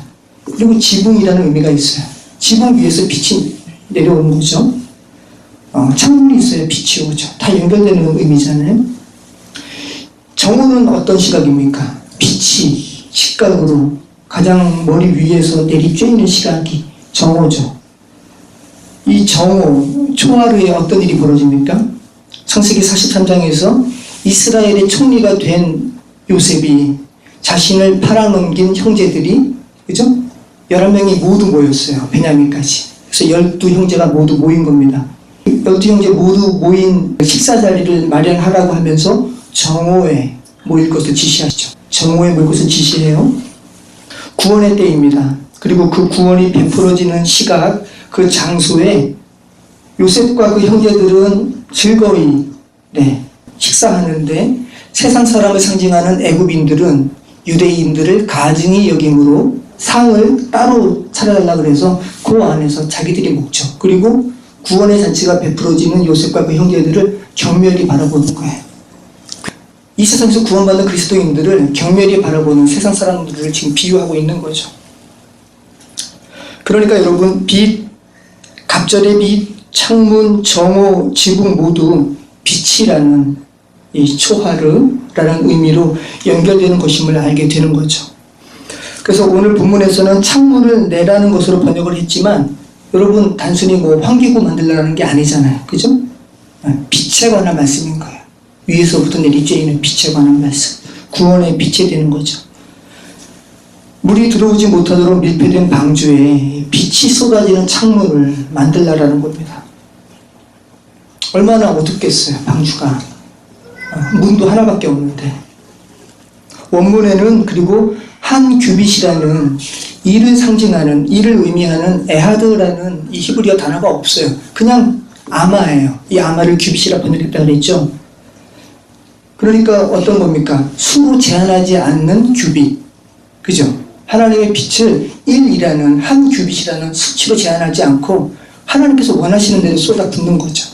S1: 그리고 지붕이라는 의미가 있어요. 지붕 위에서 빛이 내려오는 거죠. 창문이 있어야 빛이 오죠. 다 연결되는 의미잖아요. 정오는 어떤 시각입니까? 빛이 시각으로 가장 머리 위에서 내리쬐이는 시각이 정오죠. 이 정오, 초하루에 어떤 일이 벌어집니까? 창세기 43장에서 이스라엘의 총리가 된 요셉이 자신을 팔아넘긴 형제들이, 그죠? 11명이 모두 모였어요. 베냐민까지. 그래서 12형제가 모두 모인 겁니다. 12형제 모두 모인 식사 자리를 마련하라고 하면서 정오에 모일 것을 지시하시죠. 정오에 모일 것을 지시해요. 구원의 때입니다. 그리고 그 구원이 베풀어지는 시각, 그 장소에 요셉과 그 형제들은 즐거이 식사하는데 세상 사람을 상징하는 애굽인들은 유대인들을 가증히 여김으로 상을 따로 차려달라 그래서 그 안에서 자기들이 먹죠. 그리고 구원의 잔치가 베풀어지는 요셉과 그 형제들을 경멸히 바라보는 거예요. 이 세상에서 구원받는 그리스도인들을 경멸히 바라보는 세상 사람들을 지금 비유하고 있는 거죠. 그러니까 여러분, 빛, 갑절의 빛, 창문, 정오, 지붕 모두 빛이라는 이 초하르라는 의미로 연결되는 것임을 알게 되는 거죠. 그래서 오늘 본문에서는 창문을 내라는 것으로 번역을 했지만 여러분, 단순히 뭐 환기구 만들라는 게 아니잖아요. 그죠? 빛에 관한 말씀인 거예요. 위에서부터 내리쬐이는 빛에 관한 말씀. 구원의 빛이 되는 거죠. 물이 들어오지 못하도록 밀폐된 방주에 빛이 쏟아지는 창문을 만들라라는 겁니다. 얼마나 어둡겠어요, 방주가. 문도 하나밖에 없는데. 원문에는 그리고 한 규빗이라는 일을 상징하는, 일을 의미하는 에하드라는 이 히브리어 단어가 없어요. 그냥 아마예요. 이 아마를 규빗이라 번역했다 그랬죠. 그러니까 어떤 겁니까? 수로 제한하지 않는 규빗. 그죠? 하나님의 빛을 1이라는 한 규빗이라는 수치로 제한하지 않고 하나님께서 원하시는 대로 쏟아 붓는 거죠.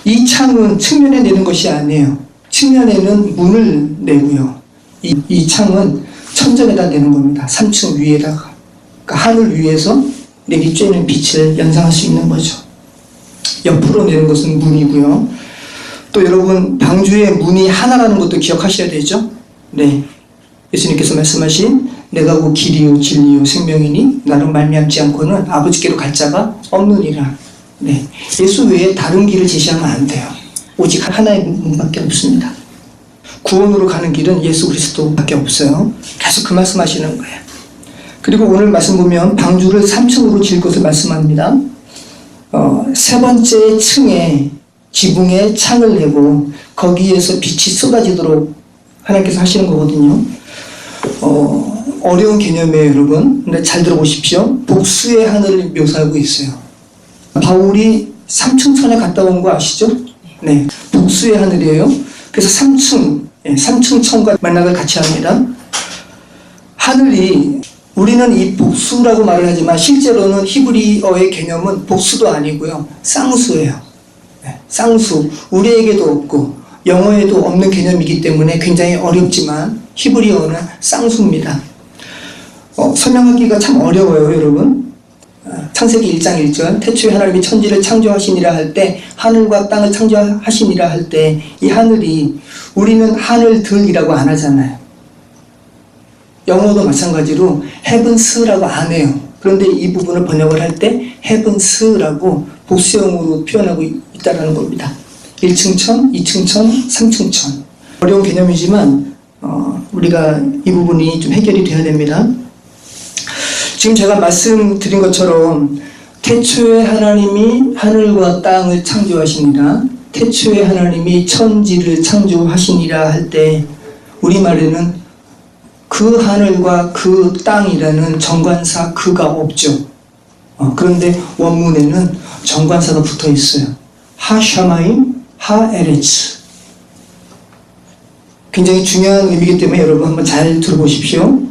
S1: 이 창은 측면에 내는 것이 아니에요. 측면에는 문을 내고요. 이 창은 천정에다 내는 겁니다. 3층 위에다가. 그러니까 하늘 위에서 내리쬐는 빛을 연상할 수 있는 거죠. 옆으로 내는 것은 문이고요. 또 여러분, 방주의 문이 하나라는 것도 기억하셔야 되죠. 네, 예수님께서 말씀하신 내가 곧 길이요 진리요 생명이니 나로 말미암지 않고는 아버지께로 갈 자가 없느니라. 네, 예수 외에 다른 길을 제시하면 안 돼요. 오직 하나의 문밖에 없습니다. 구원으로 가는 길은 예수 그리스도밖에 없어요. 계속 그 말씀하시는 거예요. 그리고 오늘 말씀 보면 방주를 3층으로 지을 것을 말씀합니다. 세 번째 층에 지붕에 창을 내고 거기에서 빛이 쏟아지도록 하나님께서 하시는 거거든요. 어려운 개념이에요, 여러분. 근데 잘 들어보십시오. 복수의 하늘을 묘사하고 있어요. 바울이 3층 천에 갔다 온 거 아시죠? 네, 복수의 하늘이에요. 그래서 3층 천과 만남을 같이 합니다. 하늘이, 우리는 이 복수라고 말을 하지만 실제로는 히브리어의 개념은 복수도 아니고요, 쌍수예요. 네, 쌍수. 우리에게도 없고 영어에도 없는 개념이기 때문에 굉장히 어렵지만 히브리어는 쌍수입니다. 설명하기가 참 어려워요, 여러분. 창세기 1장 1절 태초에 하나님이 천지를 창조하시니라 할 때, 하늘과 땅을 창조하시니라 할 때 이 하늘이, 우리는 하늘들이라고 안 하잖아요. 영어도 마찬가지로 heavens라고 안 해요. 그런데 이 부분을 번역을 할 때 heavens라고 복수형으로 표현하고 있다는 겁니다. 1층 천, 2층 천, 3층 천. 어려운 개념이지만 우리가 이 부분이 좀 해결이 돼야 됩니다. 지금 제가 말씀드린 것처럼 태초에 하나님이 하늘과 땅을 창조하시니라, 태초에 하나님이 천지를 창조하시니라 할 때 우리말에는 그 하늘과 그 땅이라는 정관사 그가 없죠. 그런데 원문에는 정관사가 붙어 있어요. 하샤마임 하에레츠. 굉장히 중요한 의미이기 때문에 여러분 한번 잘 들어보십시오.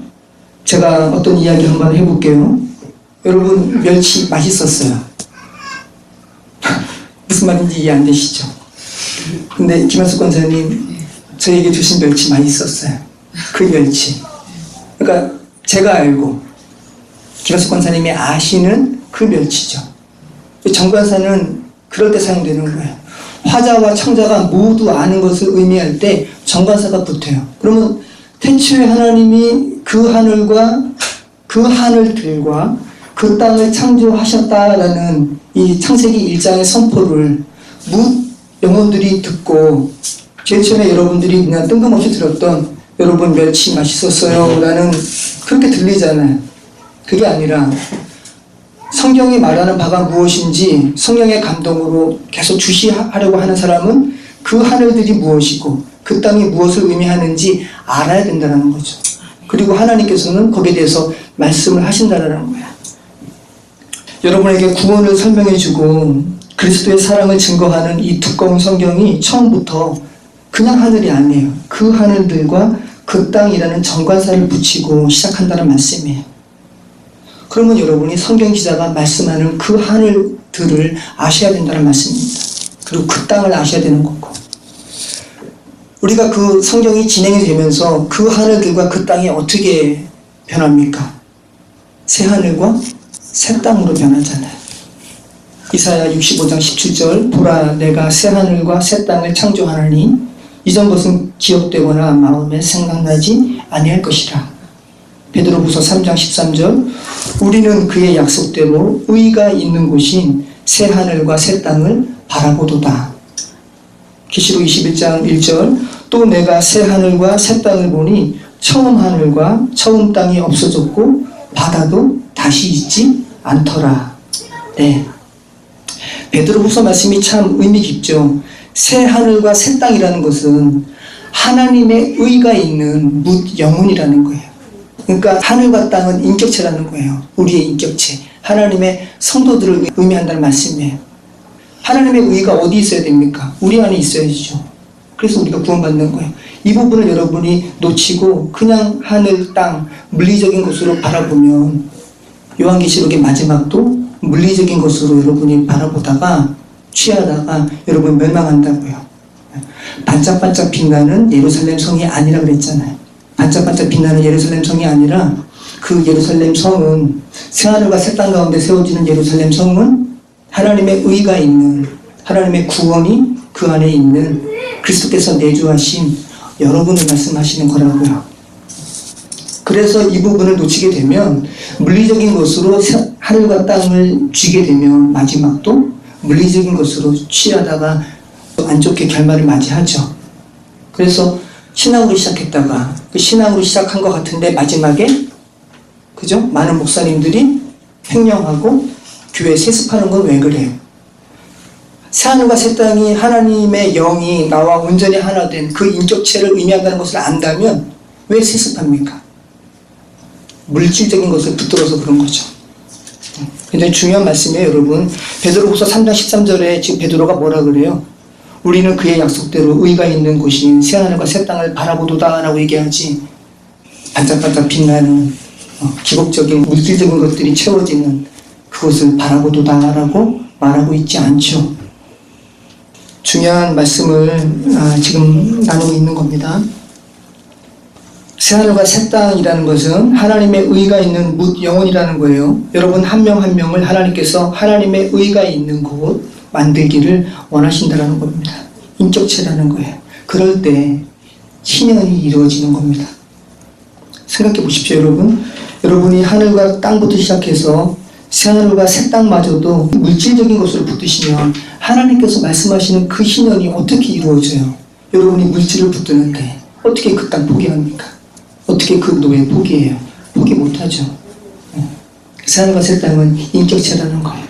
S1: 제가 어떤 이야기를 한번 해볼게요. 여러분, 멸치 맛있었어요. 무슨 말인지 이해 안 되시죠? 근데 김한숙 권사님 저에게 주신 멸치 맛있었어요. 그 멸치. 그러니까 제가 알고 김한숙 권사님이 아시는 그 멸치죠. 정관사는 그럴 때 사용되는 거예요. 화자와 청자가 모두 아는 것을 의미할 때 정관사가 붙어요. 그러면 태초에 하나님이 그 하늘과 그 하늘들과 그 땅을 창조하셨다라는 이 창세기 1장의 선포를 영혼들이 듣고, 제일 처음에 여러분들이 그냥 뜬금없이 들었던 여러분 멸치 맛있었어요 라는, 그렇게 들리잖아요. 그게 아니라 성경이 말하는 바가 무엇인지 성령의 감동으로 계속 주시하려고 하는 사람은 그 하늘들이 무엇이고 그 땅이 무엇을 의미하는지 알아야 된다는 거죠. 그리고 하나님께서는 거기에 대해서 말씀을 하신다는 거예요. 여러분에게 구원을 설명해주고 그리스도의 사랑을 증거하는 이 두꺼운 성경이 처음부터 그냥 하늘이 아니에요. 그 하늘들과 그 땅이라는 정관사를 붙이고 시작한다는 말씀이에요. 그러면 여러분이 성경 기자가 말씀하는 그 하늘들을 아셔야 된다는 말씀입니다. 그리고 그 땅을 아셔야 되는 거고, 우리가 그 성경이 진행이 되면서 그 하늘들과 그 땅이 어떻게 변합니까? 새 하늘과 새 땅으로 변하잖아요. 이사야 65장 17절 보라 내가 새 하늘과 새 땅을 창조하나니 이전 것은 기억되거나 마음에 생각나지 아니할 것이라. 베드로후서 3장 13절 우리는 그의 약속대로 의가 있는 곳인 새 하늘과 새 땅을 바라보도다. 계시록 21장 1절 또 내가 새 하늘과 새 땅을 보니 처음 하늘과 처음 땅이 없어졌고 바다도 다시 있지 않더라. 네, 베드로후서 말씀이 참 의미 깊죠. 새 하늘과 새 땅이라는 것은 하나님의 의가 있는 뭇 영혼이라는 거예요. 그러니까 하늘과 땅은 인격체라는 거예요. 우리의 인격체, 하나님의 성도들을 의미한다는 말씀이에요. 하나님의 의가 어디 있어야 됩니까? 우리 안에 있어야죠. 그래서 우리가 구원받는 거예요. 이 부분을 여러분이 놓치고 그냥 하늘, 땅, 물리적인 것으로 바라보면 요한계시록의 마지막도 물리적인 것으로 여러분이 바라보다가 취하다가 여러분 멸망한다고요. 반짝반짝 빛나는 예루살렘 성이 아니라 그랬잖아요. 반짝반짝 빛나는 예루살렘 성이 아니라 그 예루살렘 성은 새하늘과 새 땅 가운데 세워지는 예루살렘 성은 하나님의 의가 있는, 하나님의 구원이 그 안에 있는 그리스도께서 내주하신 여러분을 말씀하시는 거라고요. 그래서 이 부분을 놓치게 되면 물리적인 것으로 하늘과 땅을 쥐게 되면 마지막도 물리적인 것으로 취하다가 안 좋게 결말을 맞이하죠. 그래서 신앙으로 시작했다가 그 신앙으로 시작한 것 같은데 마지막에 그죠? 많은 목사님들이 횡령하고 교회 세습하는 건 왜 그래요? 새하늘과 새 땅이 하나님의 영이 나와 온전히 하나 된 그 인격체를 의미한다는 것을 안다면 왜 세습합니까? 물질적인 것을 붙들어서 그런 거죠. 굉장히 중요한 말씀이에요, 여러분. 베드로후서 3장 13절에 지금 베드로가 뭐라 그래요? 우리는 그의 약속대로 의가 있는 곳인 새하늘과 새 땅을 바라보도다 라고 얘기하지, 반짝반짝 빛나는 기복적인 물질적인 것들이 채워지는 그것을 바라보도다 라고 말하고 있지 않죠. 중요한 말씀을 지금 나누고 있는 겁니다. 새하늘과 새 땅이라는 것은 하나님의 의가 있는 뭇 영혼이라는 거예요. 여러분 한 명 한 명을 하나님께서 하나님의 의가 있는 곳 만들기를 원하신다는 겁니다. 인격체라는 거예요. 그럴 때 신현이 이루어지는 겁니다. 생각해 보십시오, 여러분. 여러분이 하늘과 땅부터 시작해서 새하늘과 새 땅마저도 물질적인 것으로 붙드시면 하나님께서 말씀하시는 그 신현이 어떻게 이루어져요? 여러분이 물질을 붙드는데 어떻게 그 땅 포기합니까? 어떻게 그 노예 포기해요? 포기 못하죠. 새하늘과 새 땅은 인격체라는 거예요.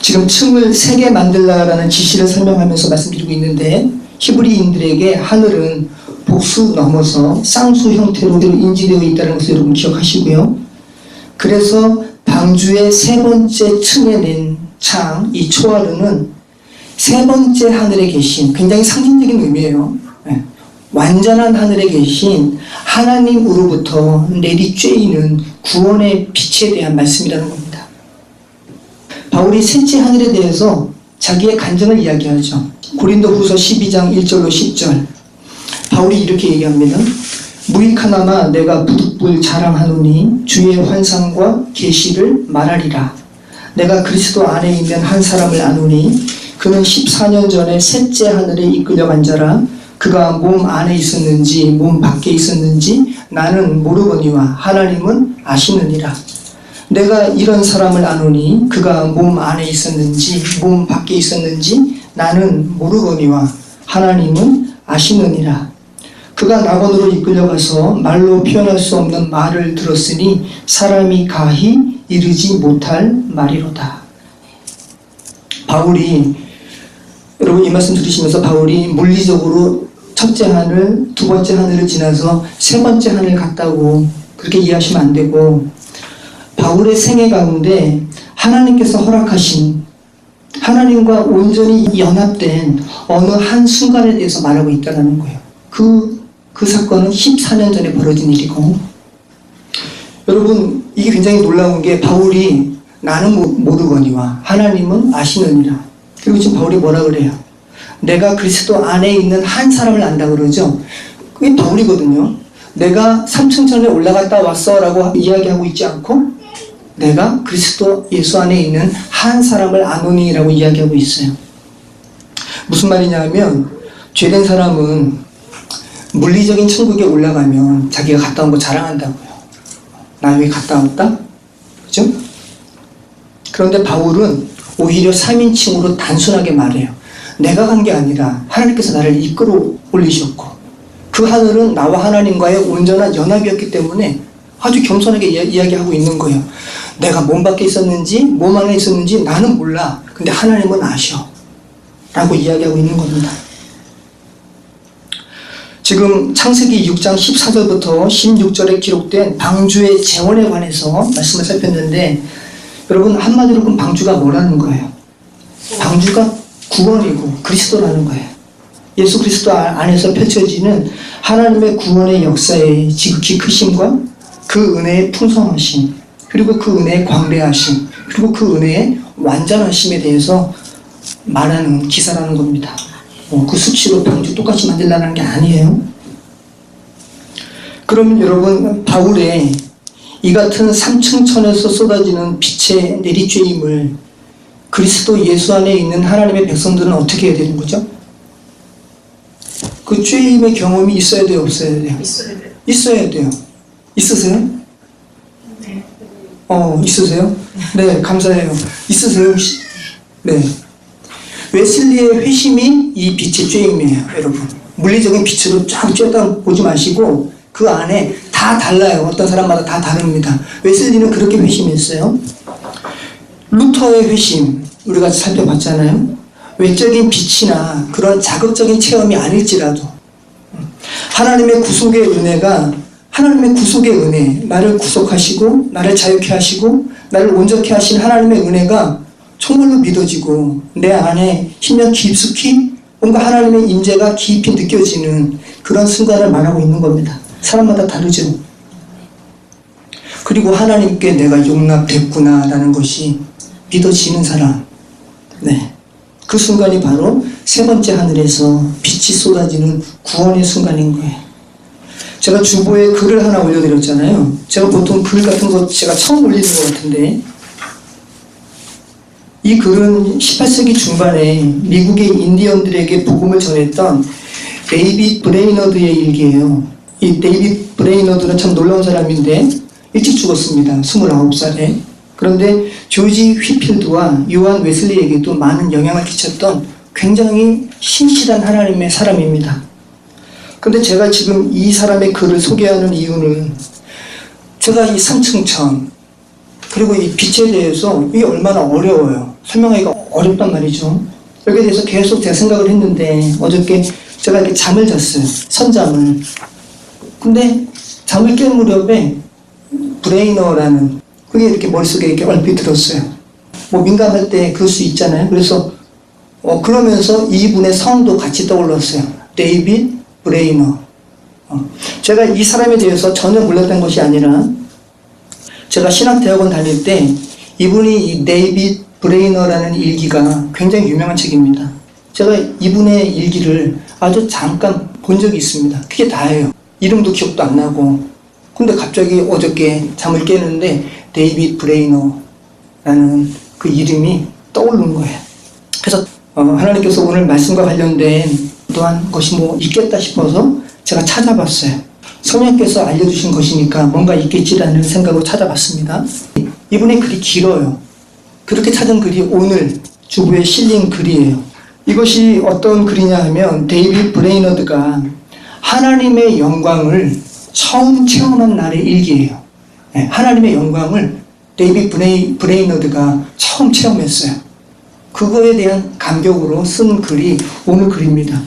S1: 지금 층을 3개 만들라라는 지시를 설명하면서 말씀드리고 있는데, 히브리인들에게 하늘은 복수 넘어서 쌍수 형태로 인지되어 있다는 것을 여러분 기억하시고요. 그래서 방주의 3번째 층에 낸 창, 이 초하루는 3번째 하늘에 계신, 굉장히 상징적인 의미예요. 완전한 하늘에 계신 하나님으로부터 내리쬐이는 구원의 빛에 대한 말씀이라는 겁니다. 바울이 셋째 하늘에 대해서 자기의 간증을 이야기하죠. 고린도후서 12장 1절로 10절 바울이 이렇게 얘기합니다. 무익하나마 내가 부득불 자랑하노니 주의 환상과 계시를 말하리라. 내가 그리스도 안에 있는 한 사람을 아노니 그는 14년 전에 셋째 하늘에 이끌려간 자라. 그가 몸 안에 있었는지 몸 밖에 있었는지 나는 모르거니와 하나님은 아시느니라. 내가 이런 사람을 아노니 그가 몸 안에 있었는지 몸 밖에 있었는지 나는 모르거니와 하나님은 아시느니라. 그가 낙원으로 이끌려가서 말로 표현할 수 없는 말을 들었으니 사람이 가히 이르지 못할 말이로다. 바울이, 여러분 이 말씀 들으시면서 바울이 물리적으로 첫째 하늘, 두 번째 하늘을 지나서 세 번째 하늘 갔다고 그렇게 이해하시면 안 되고, 바울의 생애 가운데 하나님께서 허락하신 하나님과 온전히 연합된 어느 한 순간에 대해서 말하고 있다는 거예요. 그 사건은 14년 전에 벌어진 일이고, 여러분 이게 굉장히 놀라운 게 바울이 나는 모르거니와 하나님은 아시느니라. 그리고 지금 바울이 뭐라 그래요? 내가 그리스도 안에 있는 한 사람을 안다 그러죠. 그게 바울이거든요. 내가 3층 전에 올라갔다 왔어 라고 이야기하고 있지 않고 내가 그리스도 예수 안에 있는 한 사람을 아노니 라고 이야기하고 있어요. 무슨 말이냐면 죄된 사람은 물리적인 천국에 올라가면 자기가 갔다 온 거 자랑한다고요. 나 여기 갔다 왔다? 그죠? 그런데 바울은 오히려 3인칭으로 단순하게 말해요. 내가 간 게 아니라 하나님께서 나를 이끌어 올리셨고 그 하늘은 나와 하나님과의 온전한 연합이었기 때문에 아주 겸손하게 이야기하고 있는 거예요. 내가 몸 밖에 있었는지 몸 안에 있었는지 나는 몰라. 근데 하나님은 아셔. 라고 이야기하고 있는 겁니다. 지금 창세기 6장 14절부터 16절에 기록된 방주의 재원에 관해서 말씀을 살폈는데 여러분 한마디로 그럼 방주가 뭐라는 거예요? 방주가 구원이고 그리스도라는 거예요. 예수 그리스도 안에서 펼쳐지는 하나님의 구원의 역사의 지극히 크심과 그 은혜의 풍성하심, 그리고 그 은혜의 광대하심, 그리고 그 은혜의 완전하심에 대해서 말하는 기사라는 겁니다. 그 수치로 방주 똑같이 만들라는 게 아니에요. 그러면 여러분 바울의 이 같은 삼층천에서 쏟아지는 빛의 내리쬐임을 그리스도 예수 안에 있는 하나님의 백성들은 어떻게 해야 되는 거죠? 그 쬐임의 경험이 있어야 돼요? 없어야 돼요? 있어야 돼요. 있으세요?
S2: 네.
S1: 있으세요? 네, 감사해요. 있으세요? 네. 웨슬리의 회심이 이 빛의 쬐임이에요, 여러분. 물리적인 빛으로 쫙 쬐다 보지 마시고 그 안에 다 달라요. 어떤 사람마다 다 다릅니다. 웨슬리는 그렇게 회심했어요. 루터의 회심 우리가 살펴봤잖아요. 외적인 빛이나 그런 자극적인 체험이 아닐지라도 하나님의 구속의 은혜가 하나님의 구속의 은혜, 나를 구속하시고 나를 자유케 하시고 나를 온전케 하신 하나님의 은혜가 정말로 믿어지고 내 안에 힘면 깊숙이 뭔가 하나님의 임재가 깊이 느껴지는 그런 순간을 말하고 있는 겁니다. 사람마다 다르죠. 그리고 하나님께 내가 용납됐구나 라는 것이 믿어지는 사람. 네. 그 순간이 바로 세 번째 하늘에서 빛이 쏟아지는 구원의 순간인 거예요. 제가 주보에 글을 하나 올려드렸잖아요. 제가 보통 글 같은 거 제가 처음 올리는 것 같은데 이 글은 18세기 중반에 미국의 인디언들에게 복음을 전했던 데이빗 브레이너드의 일기예요. 이 데이빗 브레이너드는 참 놀라운 사람인데 일찍 죽었습니다. 29살에. 그런데 조지 휘필드와 요한 웨슬리에게도 많은 영향을 끼쳤던 굉장히 신실한 하나님의 사람입니다. 그런데 제가 지금 이 사람의 글을 소개하는 이유는 제가 이 삼층천 그리고 이 빛에 대해서 이게 얼마나 어려워요. 설명하기가 어렵단 말이죠. 여기에 대해서 계속 제가 생각을 했는데 어저께 제가 이렇게 잠을 잤어요. 선잠을. 근데 잠을 깰 무렵에 브레이너라는 그게 이렇게 머릿속에 이렇게 얼핏 들었어요. 뭐 민감할 때 그럴 수 있잖아요. 그래서 그러면서 이분의 성도 같이 떠올랐어요. 데이빗 브레이너. 제가 이 사람에 대해서 전혀 몰랐던 것이 아니라 제가 신학대학원 다닐 때 이분이 이 데이빗 브레이너라는 일기가 굉장히 유명한 책입니다. 제가 이분의 일기를 아주 잠깐 본 적이 있습니다. 그게 다예요. 이름도 기억도 안 나고. 근데 갑자기 어저께 잠을 깨는데 데이빗 브레이너라는 그 이름이 떠오르는 거예요. 그래서 하나님께서 오늘 말씀과 관련된 또한 것이 뭐 있겠다 싶어서 제가 찾아봤어요. 성령께서 알려주신 것이니까 뭔가 있겠지라는 생각으로 찾아봤습니다. 이분의 글이 길어요. 그렇게 찾은 글이 오늘 주부에 실린 글이에요. 이것이 어떤 글이냐 하면 데이빗 브레이너드가 하나님의 영광을 처음 체험한 날의 일기예요. 네, 하나님의 영광을 데이빗 브레이너드가 처음 체험했어요. 그거에 대한 감격으로 쓴 글이 오늘 글입니다.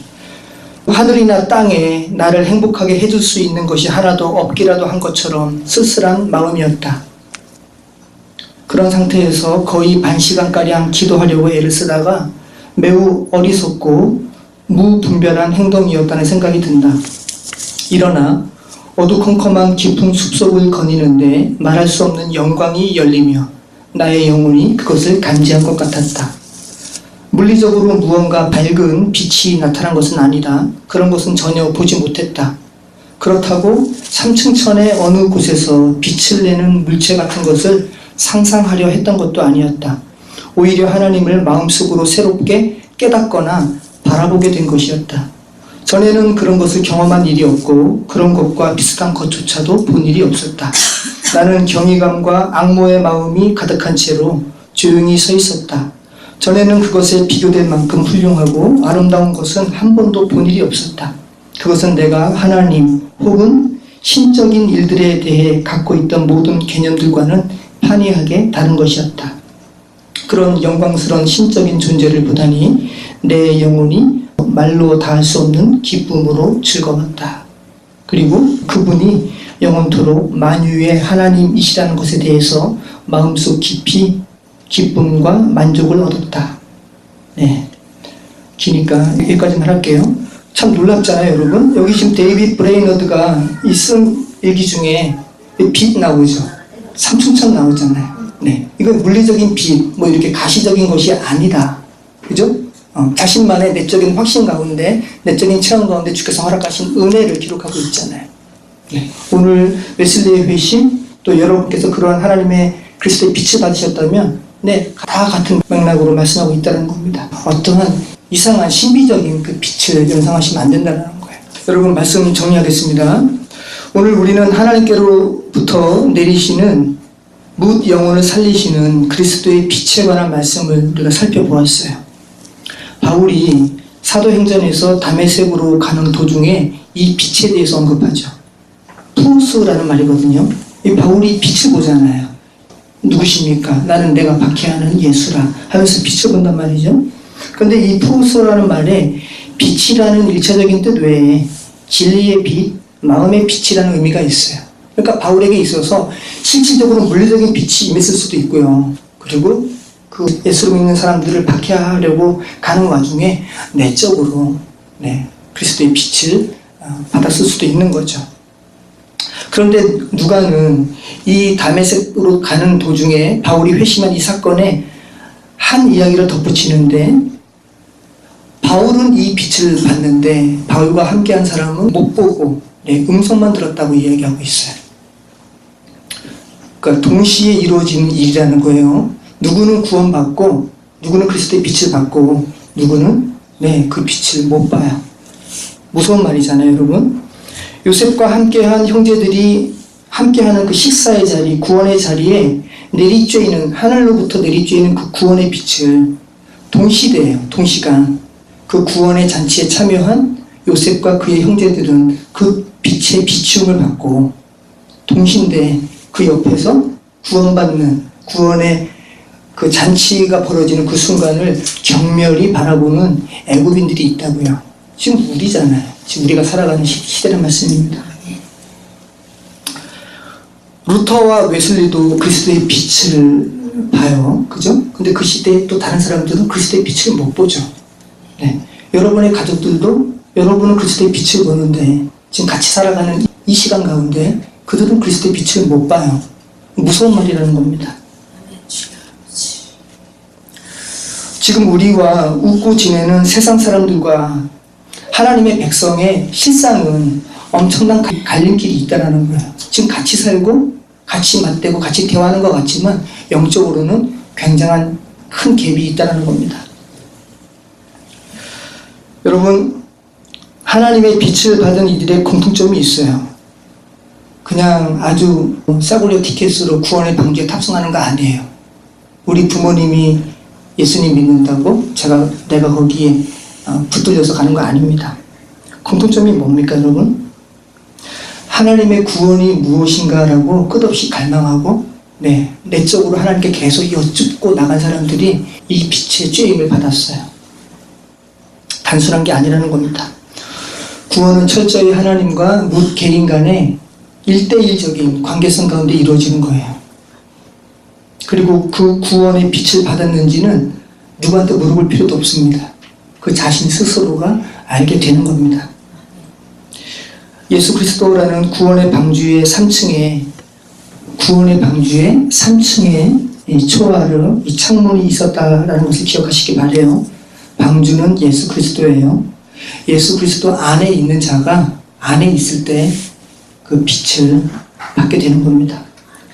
S1: 하늘이나 땅에 나를 행복하게 해줄 수 있는 것이 하나도 없기라도 한 것처럼 쓸쓸한 마음이었다. 그런 상태에서 거의 반 시간가량 기도하려고 애를 쓰다가 매우 어리석고 무분별한 행동이었다는 생각이 든다. 일어나 어두컴컴한 깊은 숲속을 거니는데 말할 수 없는 영광이 열리며 나의 영혼이 그것을 감지한 것 같았다. 물리적으로 무언가 밝은 빛이 나타난 것은 아니다. 그런 것은 전혀 보지 못했다. 그렇다고 3층 천의 어느 곳에서 빛을 내는 물체 같은 것을 상상하려 했던 것도 아니었다. 오히려 하나님을 마음속으로 새롭게 깨닫거나 바라보게 된 것이었다. 전에는 그런 것을 경험한 일이 없고 그런 것과 비슷한 것조차도 본 일이 없었다. 나는 경이감과 악모의 마음이 가득한 채로 조용히 서 있었다. 전에는 그것에 비교될 만큼 훌륭하고 아름다운 것은 한 번도 본 일이 없었다. 그것은 내가 하나님 혹은 신적인 일들에 대해 갖고 있던 모든 개념들과는 판이하게 다른 것이었다. 그런 영광스러운 신적인 존재를 보다니 내 영혼이 말로 다할 수 없는 기쁨으로 즐거웠다. 그리고 그분이 영원토록 만유의 하나님이시라는 것에 대해서 마음속 깊이 기쁨과 만족을 얻었다. 네, 기니까 여기까지만 할게요. 참 놀랍잖아요, 여러분. 여기 지금 데이빗 브레이너드가 이 쓴 얘기 중에 빛 나오죠. 삼층천 나오잖아요. 네, 이건 물리적인 빛, 뭐 이렇게 가시적인 것이 아니다. 그죠? 자신만의 내적인 확신 가운데, 내적인 체험 가운데 주께서 허락하신 은혜를 기록하고 있잖아요. 네, 오늘 웨슬리의 회심, 또 여러분께서 그러한 하나님의 그리스도의 빛을 받으셨다면, 네, 다 같은 맥락으로 말씀하고 있다는 겁니다. 어떠한 이상한 신비적인 그 빛을 연상하시면 안 된다는 거예요. 여러분, 말씀 정리하겠습니다. 오늘 우리는 하나님께로부터 내리시는 뭇 영혼을 살리시는 그리스도의 빛에 관한 말씀을 우리가 살펴보았어요. 바울이 사도행전에서 다메섹으로 가는 도중에 이 빛에 대해서 언급하죠. 푸스라는 말이거든요. 이 바울이 빛을 보잖아요. 누구십니까? 나는 내가 박해하는 예수라 하면서 빛을 본단 말이죠. 그런데 이 푸스라는 말에 빛이라는 일차적인 뜻 외에 진리의 빛, 마음의 빛이라는 의미가 있어요. 그러니까 바울에게 있어서 실질적으로 물리적인 빛이 임했을 수도 있고요. 그리고 그 예수를 믿는 사람들을 박해하려고 가는 와중에 내적으로 그리스도의 빛을 받았을 수도 있는 거죠. 그런데 누가는 이 다메섹으로 가는 도중에 바울이 회심한 이 사건에 한 이야기를 덧붙이는데, 바울은 이 빛을 봤는데 바울과 함께한 사람은 못 보고 음성만 들었다고 이야기하고 있어요. 그러니까 동시에 이루어지는 일이라는 거예요. 누구는 구원받고 누구는 그리스도의 빛을 받고 누구는 그 빛을 못 봐요. 무서운 말이잖아요, 여러분. 요셉과 함께한 형제들이 함께하는 그 식사의 자리, 구원의 자리에 내리쬐이는, 하늘로부터 내리쬐이는 그 구원의 빛을 동시대예요, 동시간. 그 구원의 잔치에 참여한 요셉과 그의 형제들은 그 빛의 비춤을 받고 동시대 그 옆에서 구원받는, 구원의 그 잔치가 벌어지는 그 순간을 경멸히 바라보는 애굽인들이 있다고요. 지금 우리잖아요. 지금 우리가 살아가는 시대란 말씀입니다. 루터와 웨슬리도 그리스도의 빛을 봐요. 그죠? 근데 그 시대에 또 다른 사람들은 그리스도의 빛을 못 보죠. 여러분의 가족들도 여러분은 그리스도의 빛을 보는데 지금 같이 살아가는 이 시간 가운데 그들은 그리스도의 빛을 못 봐요. 무서운 말이라는 겁니다. 지금 우리와 웃고 지내는 세상 사람들과 하나님의 백성의 실상은 엄청난 갈림길이 있다는 거예요. 지금 같이 살고 같이 맞대고 같이 대화하는 것 같지만 영적으로는 굉장한 큰 갭이 있다는 겁니다. 여러분, 하나님의 빛을 받은 이들의 공통점이 있어요. 그냥 아주 싸구려 티켓으로 구원의 방주에 탑승하는 거 아니에요. 우리 부모님이 예수님 믿는다고 내가 거기에 붙들려서 가는 거 아닙니다. 공통점이 뭡니까, 여러분? 하나님의 구원이 무엇인가라고 끝없이 갈망하고 내적으로 하나님께 계속 여쭙고 나간 사람들이 이 빛의 쬐임을 받았어요. 단순한 게 아니라는 겁니다. 구원은 철저히 하나님과 뭇 개인 간의 1대1적인 관계성 가운데 이루어지는 거예요. 그리고 그 구원의 빛을 받았는지는 누구한테 물어볼 필요도 없습니다. 그 자신 스스로가 알게 되는 겁니다. 예수 그리스도라는 구원의 방주의 3층에 이 초아르, 이 창문이 있었다라는 것을 기억하시기 바래요. 방주는 예수 그리스도예요. 예수 그리스도 안에 있는 자가 안에 있을 때 그 빛을 받게 되는 겁니다.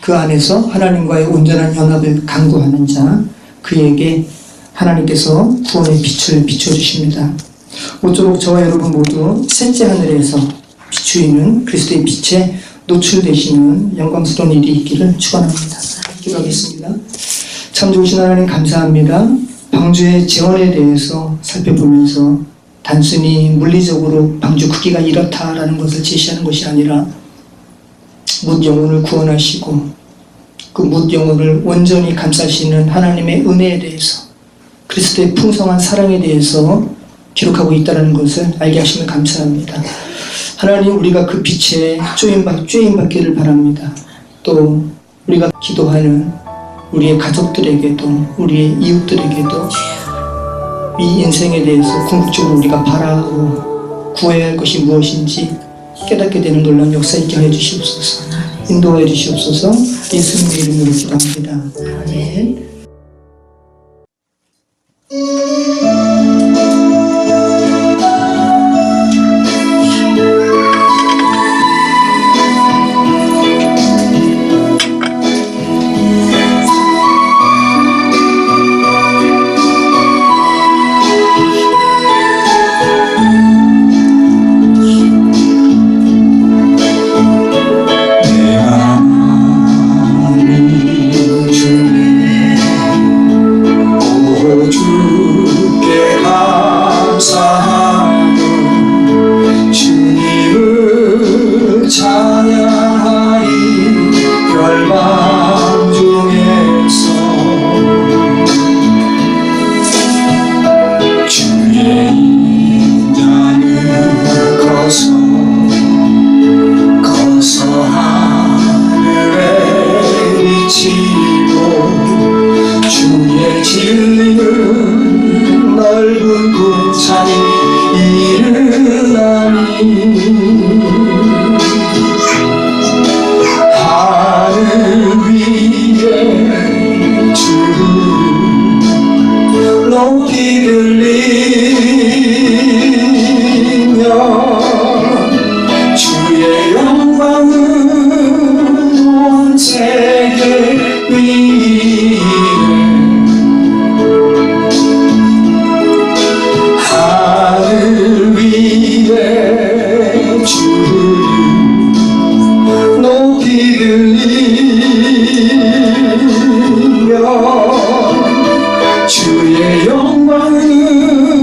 S1: 그 안에서 하나님과의 온전한 연합을 강구하는 자, 그에게 하나님께서 구원의 빛을 비춰주십니다. 모쪼록 저와 여러분 모두 셋째 하늘에서 비추이는 그리스도의 빛에 노출되시는 영광스러운 일이 있기를 축원합니다. 기도하겠습니다. 참 좋으신 하나님 감사합니다. 방주의 재원에 대해서 살펴보면서 단순히 물리적으로 방주 크기가 이렇다라는 것을 제시하는 것이 아니라 뭇 영혼을 구원하시고 그 뭇 영혼을 온전히 감싸시는 하나님의 은혜에 대해서, 그리스도의 풍성한 사랑에 대해서 기록하고 있다는 것을 알게 하시면 감사합니다. 하나님, 우리가 그 빛에 쪼임받기를 바랍니다. 또 우리가 기도하는 우리의 가족들에게도 우리의 이웃들에게도 이 인생에 대해서 궁극적으로 우리가 바라고 구해야 할 것이 무엇인지 깨닫게 되는 놀라운 역사 있게 하여 주시옵소서. 인도하여 주시옵소서. 예수님의 이름으로 기도합니다. 아멘.
S2: 주의 영광은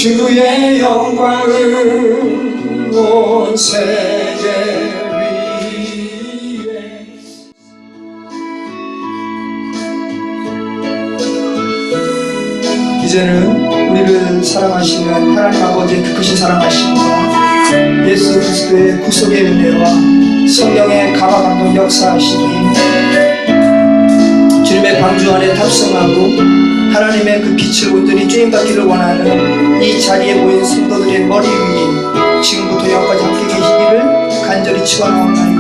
S1: 주의 영광을 온 세계 위에. 이제는 우리를 사랑하시는 하나님 아버지의 그 크신 사랑하심과 예수 그리스도의 구속의 은혜와 성령의 감화 감동 역사하시니 주님의 방주 안에 탑승하고 하나님의 그 빛을 온전히 주님받기를 원하는 이 자리에 모인 성도들의 머리 위에 지금부터 영까지 함께 계시기를 간절히 축원하옵나이다.